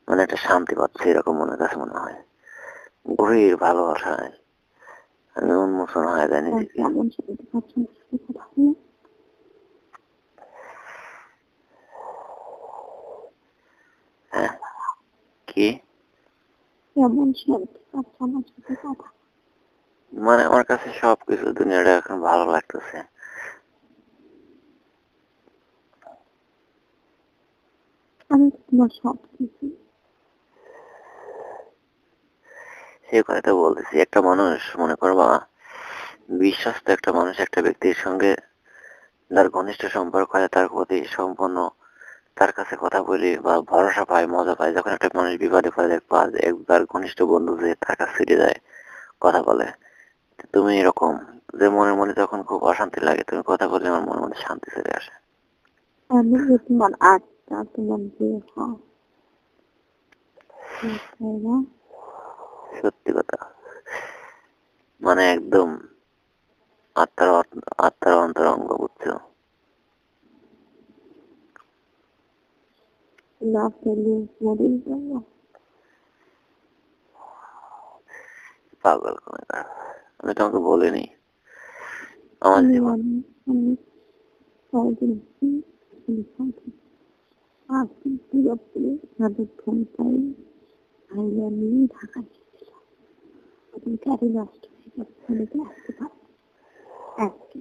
মানে একটা শান্তি পাচ্ছি, এরকম মনের কাছে মনে হয়। গভীর ভালোবাসায় আমি উন্মোচন হয়ে যাই নিজেকে। হ্যাঁ, কি মানে আমার কাছে সবকিছু দুনিয়াটা এখন ভালো লাগতেছে। আমি তোমার সবকিছু সেই কথাটা বলতেছি। একটা মানুষ মনে করবা বিশ্বস্ত একটা মানুষ একটা ব্যক্তির সঙ্গে যার ঘনিষ্ঠ সম্পর্ক হয়, তার প্রতি সম্পূর্ণ তার কাছে কথা বলি বা ভরসা পায়, মজা পায়। যখন একটা মানুষ বিপদে পড়ে দেখবা যে একবার ঘনিষ্ঠ বন্ধু যে তার কাছে ছুটে যায়, কথা বলে। তুমি এরকম যে মনের মধ্যে যখন খুব অশান্তি লাগে, তুমি কথা বললে আমার মনের মধ্যে শান্তি চলে আসে। আমি তোমার আত্মা তোমার দেহ সত্যি কথা, মানে একদম আত্মার অন্তরঙ্গ, বুঝছো? না পেলে মরেই যাবো। পাগল কোনটা, আমি তোমাকে বলিনি আমার আমি জীবন। আমি কয়েকদিন আজকে পুরোপুরি তাদের ফোন পাই ভাইয়া নিয়ে ঢাকা গিয়েছিল। ওদের গাড়ি নষ্ট হয়ে গেছে, ফোনেতে আসতে পারে আজকে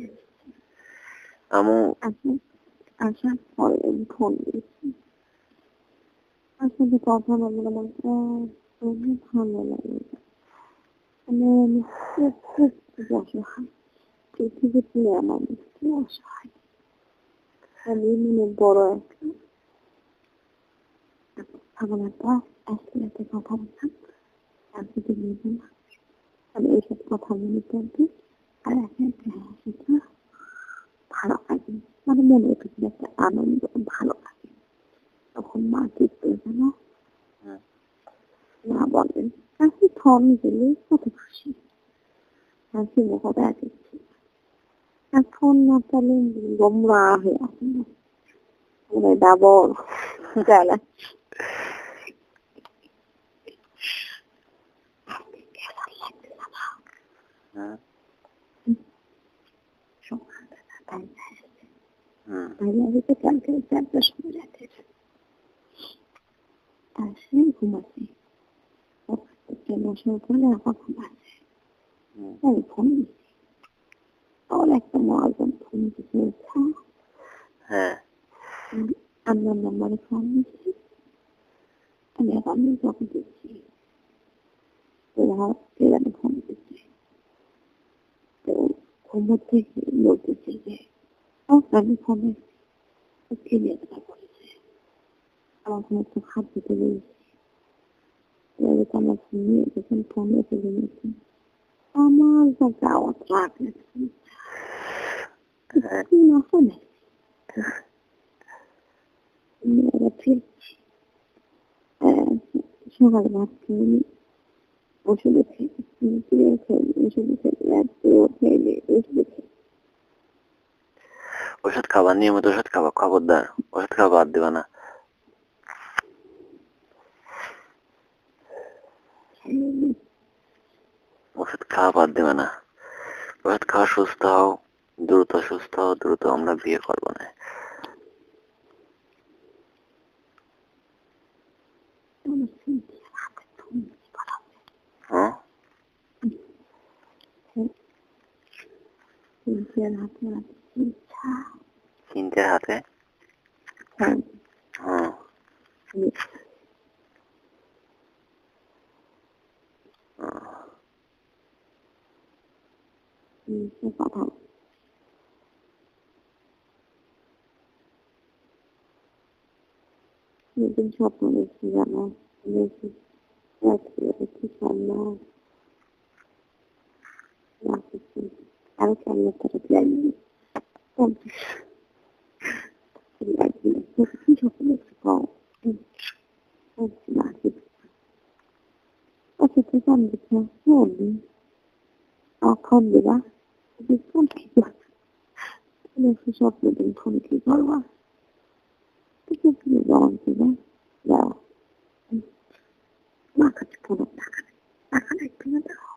আসার পরে আমি ফোন দিয়েছি। আসলে কথা বলবো আমার খুবই ভালো লাগে। মানে আমি খুব অসহায়, পৃথিবীতে আমার খুব অসহায়। আমি মানে বড় একটা কথা বলার পর একসাথে কথা বলতাম, তারপরে বলবো না আমি এইসব কথা মনে করবো আর একটা ভালো লাগে, মানে মনের ভিতরে একটা আনন্দ ভালো লাগে। তখন মা দেখতে যেন মা বলেন কাছে ফোন দিলে কত খুশি, হাসি মুখটা দিচ্ছি। আর ফোন না পেলে গোমরা হয়ে আসে না, মানে ডাবল চালা কালকে 4টার সময় রাতের আসে ঘুমাচ্ছে, মশার করে এখন ঘুমাচ্ছে। আমি ফোন দিচ্ছি, আমার একটা মহাজন ফোন দিচ্ছে, আমার নাম্বারে ফোন দিচ্ছি, আমি এখন যখন দিচ্ছি আমি ফোন দিচ্ছি, তো ঘুমোর থেকে বলতেছি যে আমি ফোনে খেলে করেছে, আমার ফোনে একটু হাত দিতে বলেছি, আমার ফোন নিয়ে যখন ফোনে চলে গেছি আমার যা যাওয়া লাগলে না ফোনে ফিরছি। সকালে ভাত খেয়ে ওষুধে ওষুধ খাবার নিয়মিত ওষুধ খাবা, খবরদার ওষুধ খাওয়া বাদ দিবা না। ওষুধ খাওয়া বাদ দিবা না, ওষুধ খাওয়া, সুস্থ হও, দ্রুত সুস্থ হও, দ্রুত আমরা বিয়ে করবো না। হ্যাঁ, চিন্তার হাতে। হ্যাঁ, কথা নতুন স্বপ্ন দেখছি জানো, দেখছি সামনে আরো সামনে তারা প্ল্যান কি স্বপ্ন দেখছি কম আচ্ছা তুই কেন দেখছি এখন দিবা স্বপ্ন দিন ফোন কি করবা জবান দিবা যাও আমার কাছে কোনো টাকা নেই, টাকা নেই কিনে দাও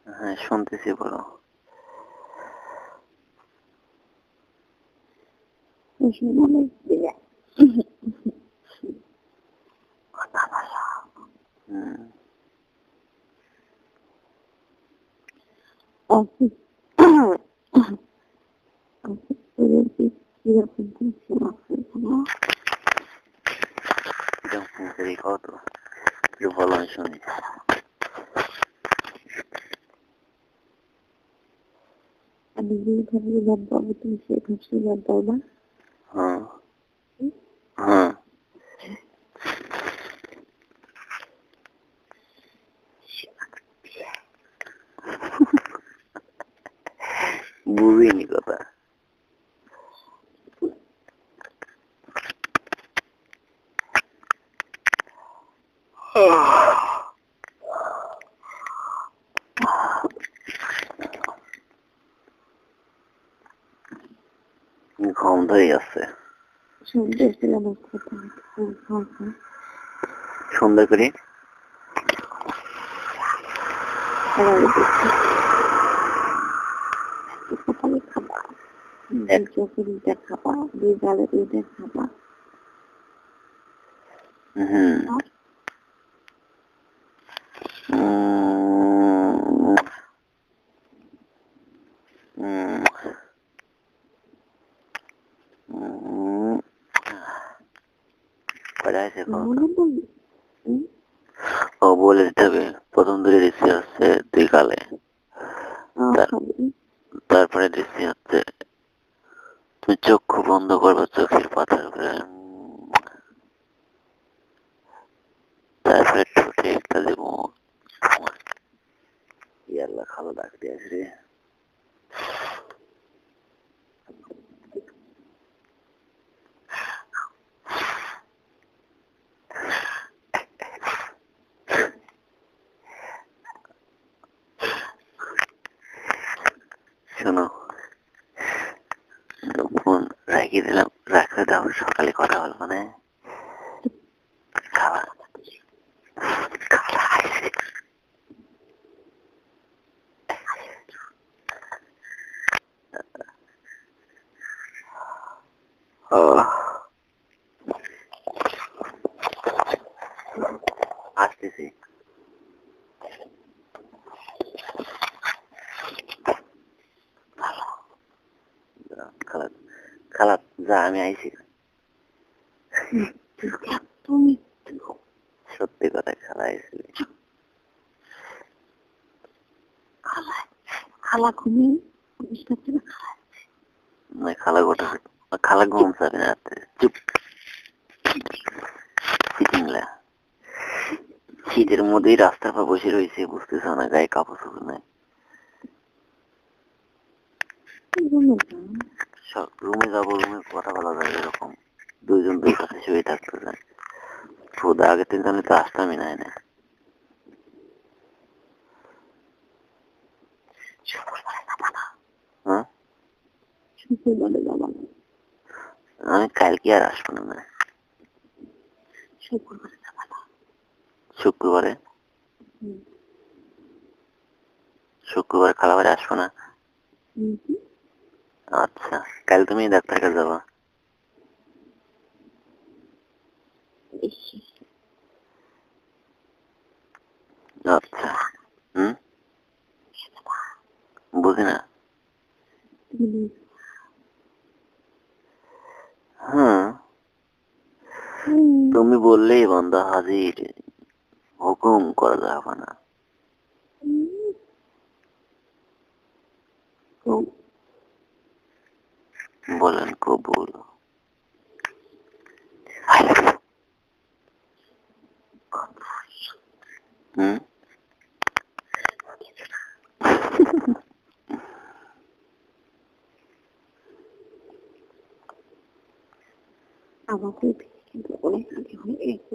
হ্যাঁ শুনতেছি, বলো। কত একটু বলো, আমি শুনি। আমি যেভাবে জানতাম তুমি সেভাবে জানতাম না। হ্যাঁ হ্যাঁ, বুঝিনি কথা। ঘুম ধরে যাচ্ছে। সন্ধ্যে ছিলাম কথা সুন্দর করে সকালে খাবা, চকরিটা খাবা, দুই গালে দুইটা খাবা। হুম ও বলে দিতে হবে প্রথম দুটো রিসি হচ্ছে দুই গালে, তারপরে রিসি হচ্ছে তুমি চক্ষু বন্ধ করবে চোখের পাতার উপরে, তারপরে ঠোঁটে একটা দেবো। ইয়াল্লা খালো ডাকতে আসে। শোনো, ফোন রাখিয়ে দিলাম, রাখতে দাও, সকালে কথা বলবো না। খাওয়া আসতেছি। খালাত খালাত যা আমি আইছি। তুমি সত্যি কথা খালা আইছি। খালা ঘুমিয়ে খালা গোটা খালা ঘুম যাবে না রাতে। চুপ চিটিংলা শীতের মধ্যেই রাস্তার পর বসে রয়েছে, বুঝতেছ না গায়ে কাপড় চোপড় নাই। রুমে যাবো, রুমে কথা বলা যাবে এরকম দুইজন দুই কাছে শুয়ে থাকতে চায়। খোদা আগের দিন জানি তো আসতামই নাই না। হ্যাঁ আমি কালকে আর আসবো না। শুক্রবারে শুক্রবার খালাবারে আসবো না। আচ্ছা কাল তুমি ডাক্তার কাছে যাবা। আচ্ছা হুম বুঝি না। হ্যাঁ তুমি বললেই বান্দা হাজির, হুকুম করা যাবে না। বলেন কবুল। হুম আমাকে কিন্তু অনেক আগে হয়ে গেছে।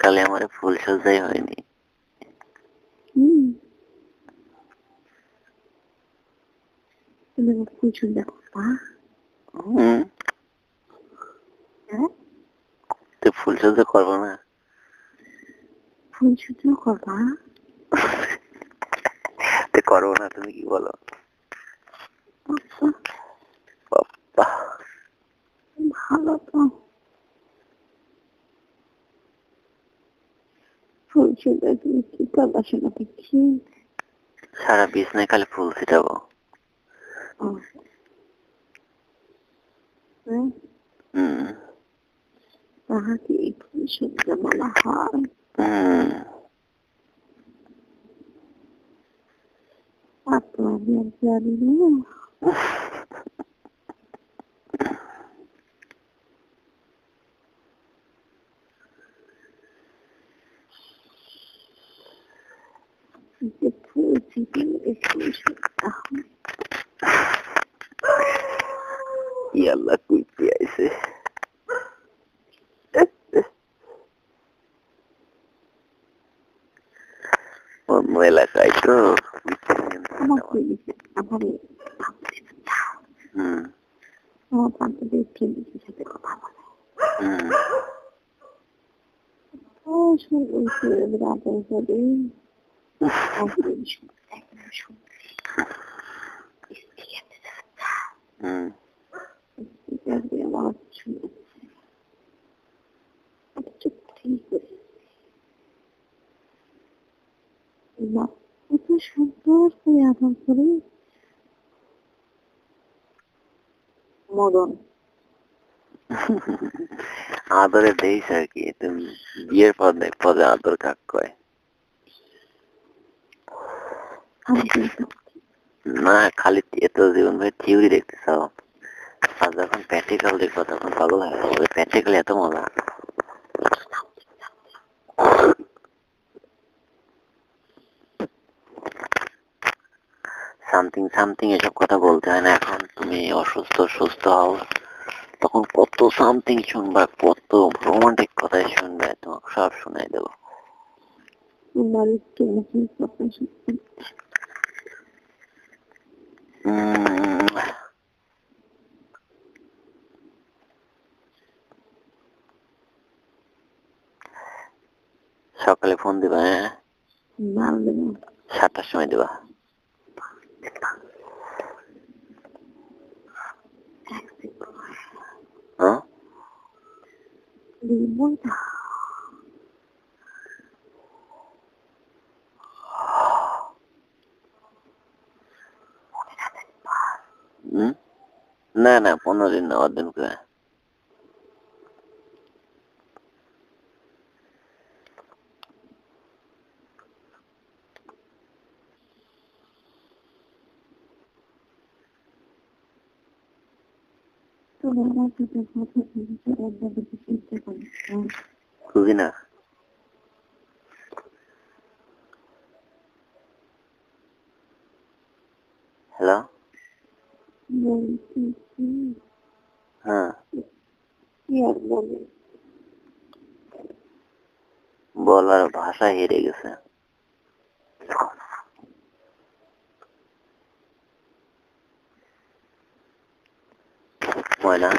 কালে আমার ফুল সজ্জাই হয়নি। তুমি ফুল সজ্জা করবা? তো ফুল সজ্জা করবো না? ফুল সজ্জা করবা? করবো না তুমি কি বলো? ভালো তো ফুল সজ্জা তুমি কি করবা শোনা দেখি? সারা বিছনায় খালি ফুল ছিটাবো। তাহাকে এই ফুল সজ্জা বলা হয়। তো আমি আর জানি না। যে ফুল ছিটি একটু ইয়াল্লা কুইতে আইছে অন্য এলাকায় তো আমাকে আমার আমার বান্ধবীর ফ্রেন্ডের সাথে কথা বলে রাতের পরে আমার শুনেছে চুক্তি করে এত সুন্দর করে আদর করে মদন আদরে দেইস আর কি তুমি বিয়ের পদে পদে আদর কাক কয় না খালি এত জীবন ভাই থিওরি দেখতে চাও আর যখন প্র্যাকটিক্যাল দেখবো তখন পাগল হয়ে যাবে প্র্যাকটিক্যাল এত মজা সামথিং সামথিং এসব কথা বলতে হয় না এখন তুমি অসুস্থ সুস্থ হও তখন কত সামথিং শুনবা কত রোমান্টিক কথাই শুনবে তোমাকে সব শুনাই দেবো সকালে ফোন দিবা হ্যাঁ 7টার সময় দিবা হ্যাঁ না না 15 দিন না অদিন করে খুবই না হ্যালো হ্যাঁ বলার ভাষা হেরে গেছে ময়না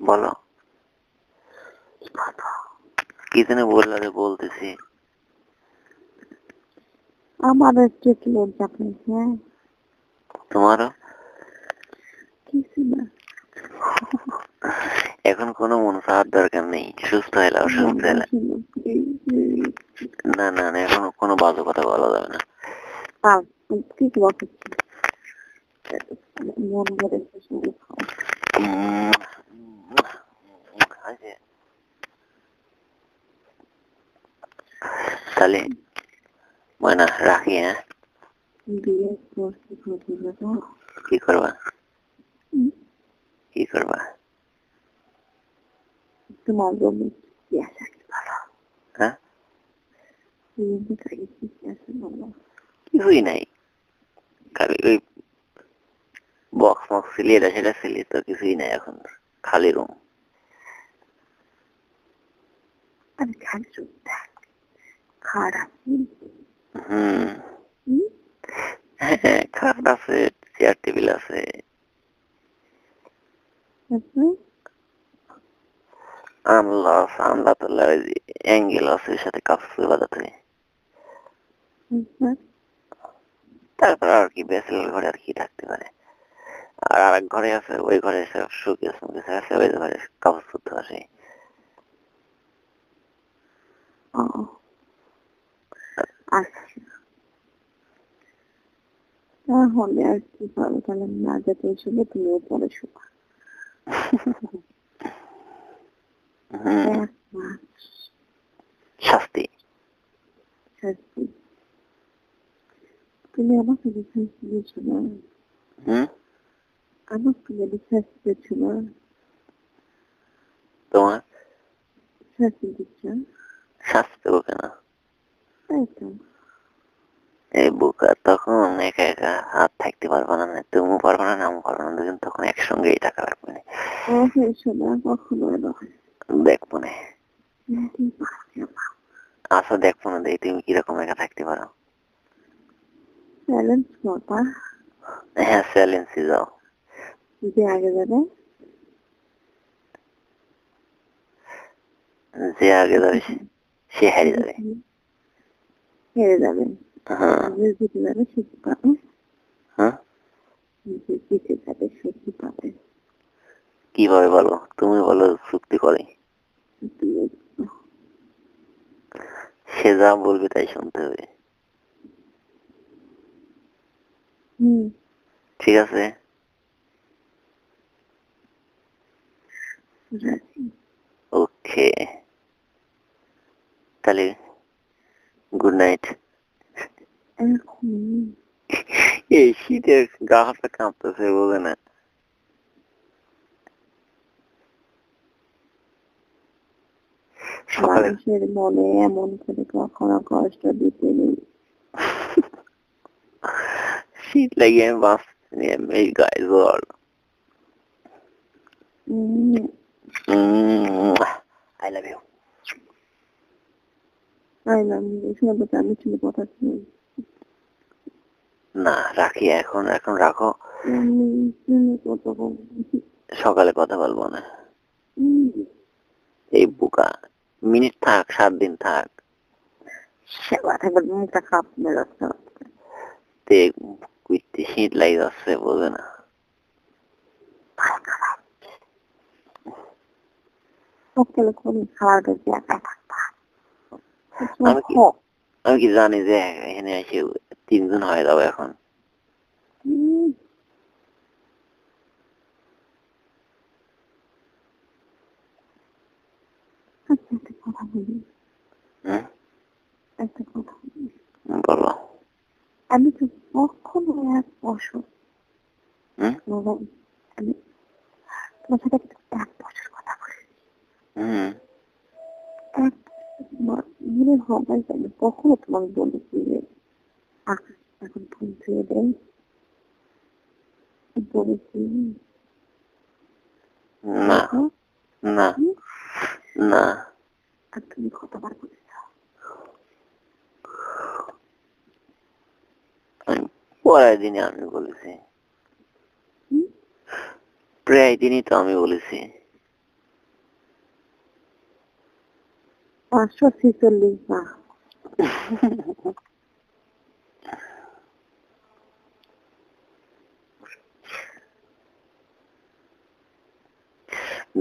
বলো কি জানি বললে বলতেছি আমার একটু লজ্জা পেয়েছে তোমারও কিছু না এখন কোনো মন চাওয়ার দরকার নেই সুস্থ হলে অসুস্থ হলে না না না এখন কোনো বাজে কথা বলা যাবে না কি বলছি মন ভরে তাহলে ময়না রাখি হ্যাঁ কি করবা কি করবা তোমার জন্য হ্যাঁ কিছুই নাই খালি ওই বক্স মক্স ছিলি এটা সেটা ছিলি তো কিছুই নাই এখন খালি রুম আমি খালি খারাপ হ্যাঁ খাট আছে চেয়ার টেবিল আছে আমলা আছে আমলা তোলার অ্যাঙ্গেল আছে সাথে কাপড় বাজাতে তারপর আর কি ব্যাচেলর ঘরে আর কি থাকতে পারে আর আরেক ঘরে আছে ওই ঘরে সুকেস মুকেস আছে ওই ঘরে কাপড় ধুতে আসে আচ্ছা তাহলে আর কি পাবো তাহলে না যেতে শুনে তুমিও পরে শোনা শাস্তি শাস্তি তুমি আমাকে বিশ্বাস দিয়েছো না আমাকে বিশ্বাস দিয়েছো না তোমার শাস্তি দিচ্ছে। শাস্তি দেবো কেন? তাই তো। এই বোকা তখন একা একা হাত থাকতে পারবো না, তুমিও পারবো না, আমিও পারবো না, দুজন তখন একসঙ্গেই টাকা রাখবো না। শোনা কখনো নয়। দেখবো না। আচ্ছা দেখবো না, দেখি তুমি কিরকম একা থাকতে পারো। চ্যালেঞ্জ কথা। হ্যাঁ চ্যালেঞ্জে যাও। যে আগে যাবে যে আগে যাবে সে হারিয়ে যাবে। হেরে যাবে। হ্যাঁ যে জিতে যাবে সে কি পাবে? হ্যাঁ যে জিতে যাবে সে কি পাবে? কিভাবে বলো, তুমি বলো চুক্তি করে। সে যা বলবে তাই শুনতে হবে। হুম। ঠিক আছে। রাজি। ওকে তাহলে গুড নাইট। এখন এই শীতে গা হাতটা কাঁপতেছে, বোঝে না। সকালে মানুষের মনে এমন করে কখনো কষ্ট দিতে নেই। শীত লাগিয়ে আমি বাঁচতে নিয়ে এই গায়ে জ্বর। I love you. আমি ছিল কথা ছিল না রাখি, এখন এখন রাখো, সকালে কথা বলবো না। এই বোকা মিনিট থাক, 7 দিন থাক। সেবা থাকবে মুখটা খাপ মেলাচ্ছে। দেখ কুইতে শীত লাগে যাচ্ছে, বোঝে না। সকালে কোন খাওয়ার কাছে একা থাকবা। আমি কি জানি যে এখানে এসে 3 দিন হয়ে যাবে এখন। একটা কথা বলি। একটা কথা বলি। বলো। আমি তো কখনো এক বছর আমি তোমার সাথে এক বছর কথা বলি। এক মনে হয় আমি কখনো তোমাকে বলেছি যে আকাশ এখন ফোন ছুঁয়ে দেয় বলেছি? না না না। আর তুমি কতবার বলেছ? পরের দিনে আমি বলেছি, প্রায় দিনই তো আমি বলেছি। 546 না।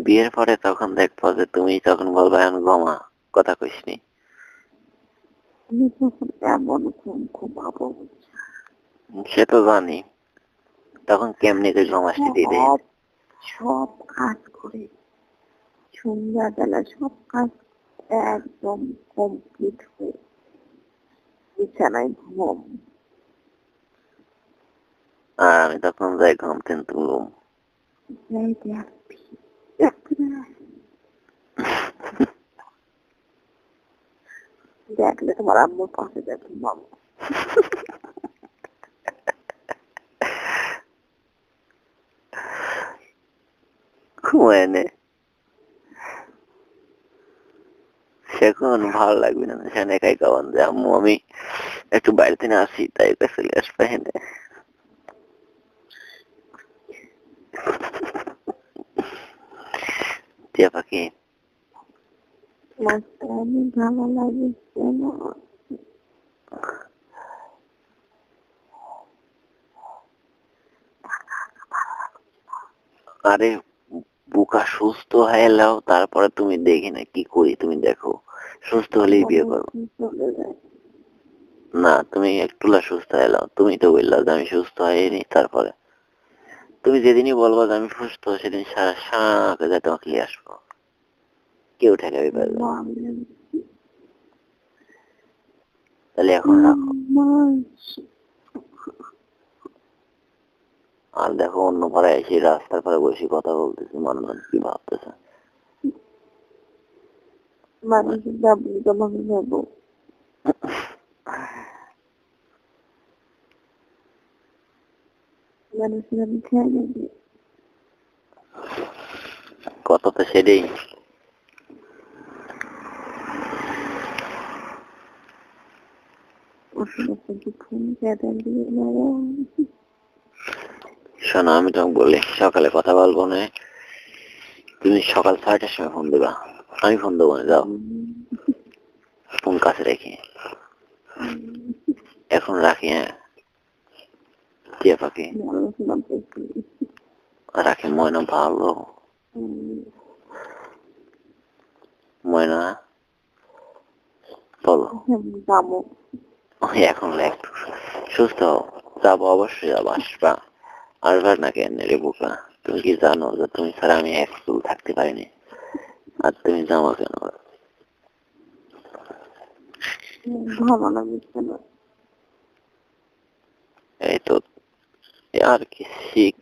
বিয়ের পরে তখন দেখবো যে তুমি তখন বলবে এখন ঘুমা, কথা কইসনি। আমি তখন এমন ঘুম ঘুমাবো সে তো জানি, তখন কেমনি করে ঘুমাসনি দিদি। সব কাজ করে সন্ধ্যাবেলা সব কাজ একদম কমপ্লিট হয়ে বিছানায় ঘুম। আর আমি তখন যাই ঘুমতেন তুলুম। দেখলে তোমার আম্মুর পাশে দেখি মামা ঘুমায় নে, সেখন ভালো লাগবে না, সেখানে একাই কাবান যে আম্মু আমি একটু বাইরে থেকে আসি, তাই চলে আসবে হেনে। টিয়া পাখি আমি ভালো লাগে কেন? আরে বুকা সুস্থ হয়ে এলাও, তারপরে তুমি দেখি না কি করি, তুমি দেখো সুস্থ হলেই বিয়ে করবো। না তুমি একটুলা সুস্থ হয়ে এলাও, তুমি তো বললা যে আমি সুস্থ হয়নি, তারপরে তুমি যেদিনই বলবো যে আমি সুস্থ, সেদিন সারা সাঁকে যাই তোমাকে নিয়ে আসবো, কেউ ঠেকাবি পারবে না। তাহলে এখন রাখো। আর দেখো অন্য পাড়ায় এসে রাস্তার পাড়ে বসে কথা বলতেছি, মনে মনে কি ভাবতেছে। মানুষের যাবো তোমাকে যাবো মানুষের আমি খেয়াল যাবো কত তো সেটাই ওষুধ কি ফোন কেটে দিয়ে মারা শোনো আমি তোমাকে বলি সকালে কথা বলবো না, তুমি সকাল 6টার সময় ফোন দিবা, আমি ফোন দেবো না, যাও ফোন কাছে রেখে এখন রাখি। হ্যাঁ টিয়া পাখি রাখি। ময়না ভালো, ময়না বলো যাবো এখন একটু সুস্থ হও, যাবো অবশ্যই যাবো, আসবা। আসবার না কেন রে বোকা, তুমি কি জানো যে তুমি ছাড়া আমি এক চুল থাকতে পারিনি, আর তুমি যাও কেন? ভালো লাগছে না এই তো আর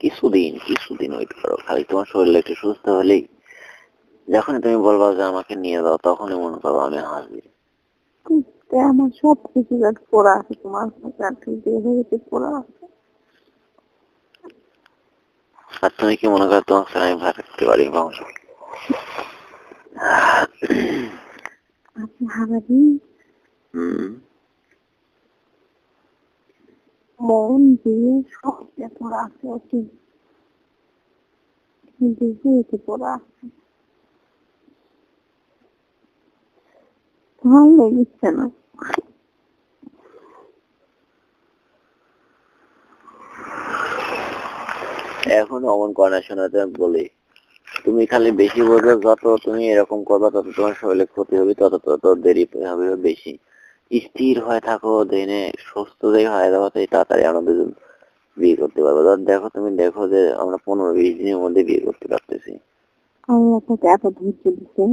কিছুদিন ওয়েট করো, খালি তোমার শরীরটা একটু সুস্থ হলেই, যখনই তুমি বলবা যে আমাকে নিয়ে যাও তখনই মনে করবো আমি হাজির। আমার সব কিছু পড়া আছে তোমার কাছে পড়া আছে আর তুমি কি মনে করো তোমাকে ছাড়া আমি ভালো থাকতে পারি বংশ? আপনি হারাবি মন দিয়ে সব পড়া আছে ওকে দেখে এতে পড়া আছে ভালো লেগেছে না এখন অমন করা শোনাতে বলি, তুমি খালি বেশি বোঝো, যত তুমি এরকম করবা তত তোমার শরীরে ক্ষতি হবে, তত দেরি হবে বেশি। স্থির হয়ে থাকো, দিনে সুস্থ যেই হয়ে যাবো তাই তাড়াতাড়ি আমাদের বিয়ে করতে পারবো। দেখো তুমি দেখো যে আমরা 15-20 দিনের মধ্যে বিয়ে করতে পারতেছি। আল্লাহ তোকে এত ধৈর্য দিচ্ছে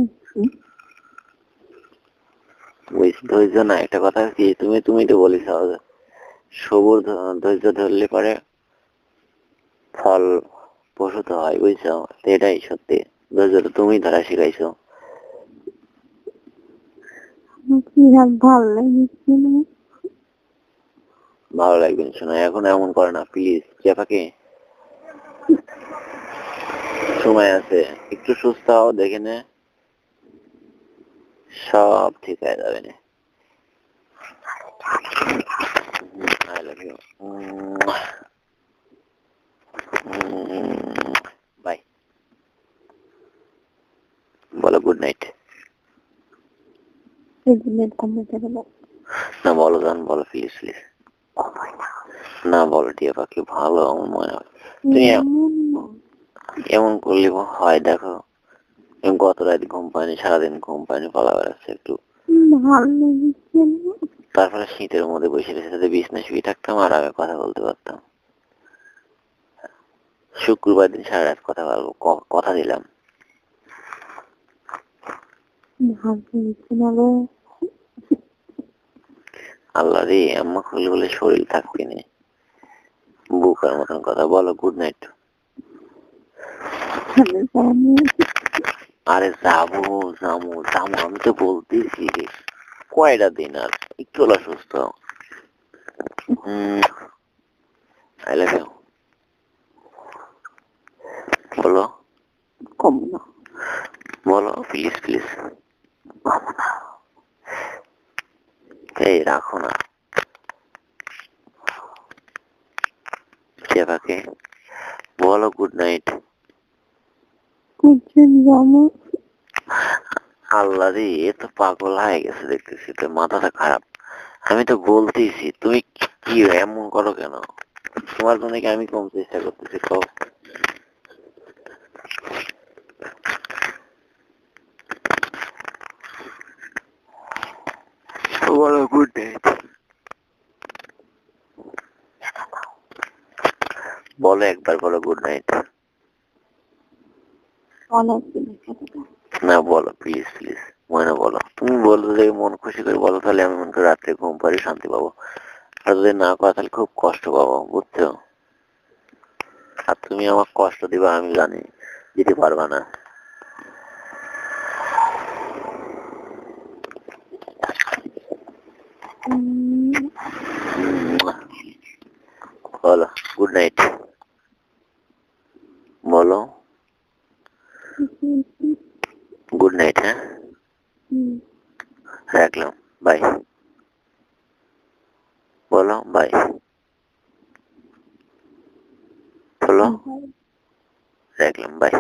ওই ধৈর্য না, একটা কথা কি, তুমি তো বলিস সবুর ধৈর্য ধরলে পরে ফল প্রসূত হয়, বুঝছো? এটাই সত্যি, ধৈর্য তো তুমি ধরা শিখাইছো। ভালো লাগছে না ভালো লাগবে না শোনা, এখন এমন করে না প্লিজ চেপাকে, সময় আছে, একটু সুস্থ হও, দেখে নে সব ঠিক হয়ে যাবে না। I love you. বাই, বলো গুড নাইট। না বলো জান, বলো প্লিজ প্লিজ, না বলো টিয়া পাখি, ভালো আমার মনে হয়। তুমি এমন করলে হয়, দেখো গত রাত ঘুম পাইনি, সারাদিন ঘুম পাইনি, পালা বেড়াচ্ছে একটু, ভালো লাগছে না তারপরে শীতের মধ্যে বসে বসে বিছনায় শুয়ে থাকতাম আর আমি কথা বলতে পারতাম। শুক্রবার দিন সারা রাত কথা বলবো, কথা দিলাম। আল্লাহ রে, আম্মা খুলে বলে শরীর থাকবে না, বুকার মতন কথা। বলো গুড নাইট। আরে যাবো যাবো যাবো, আমি তো বলতেছি কয়টা দিন আর একটু হলো সুস্থ। I love you. বলো বলো প্লিজ প্লিজ, এই রাখো না সেবাকে, বলো গুড নাইট। আল্লাহ রে, এ তো পাগল হয়ে গেছে দেখতেছি, তো মাথাটা খারাপ। আমি তো বলতেছি, তুমি কি এমন করো কেন? তোমার জন্য কি আমি কম চেষ্টা করতেছি? তো বলো গুড নাইট, বলো একবার, বলো গুড নাইট। না বলো প্লিজ প্লিজ, মনে বলো, তুমি বলো যে মন খুশি করে বলো, তাহলে আমি মনে করি রাত্রে ঘুম পারি, শান্তি পাবো। আর যদি না পাও তাহলে খুব কষ্ট পাবো, বুঝছো? আর তুমি আমার কষ্ট দিবা আমি জানি, দিতে পারবা না। হলো ভাই। রাখলাম, বাই।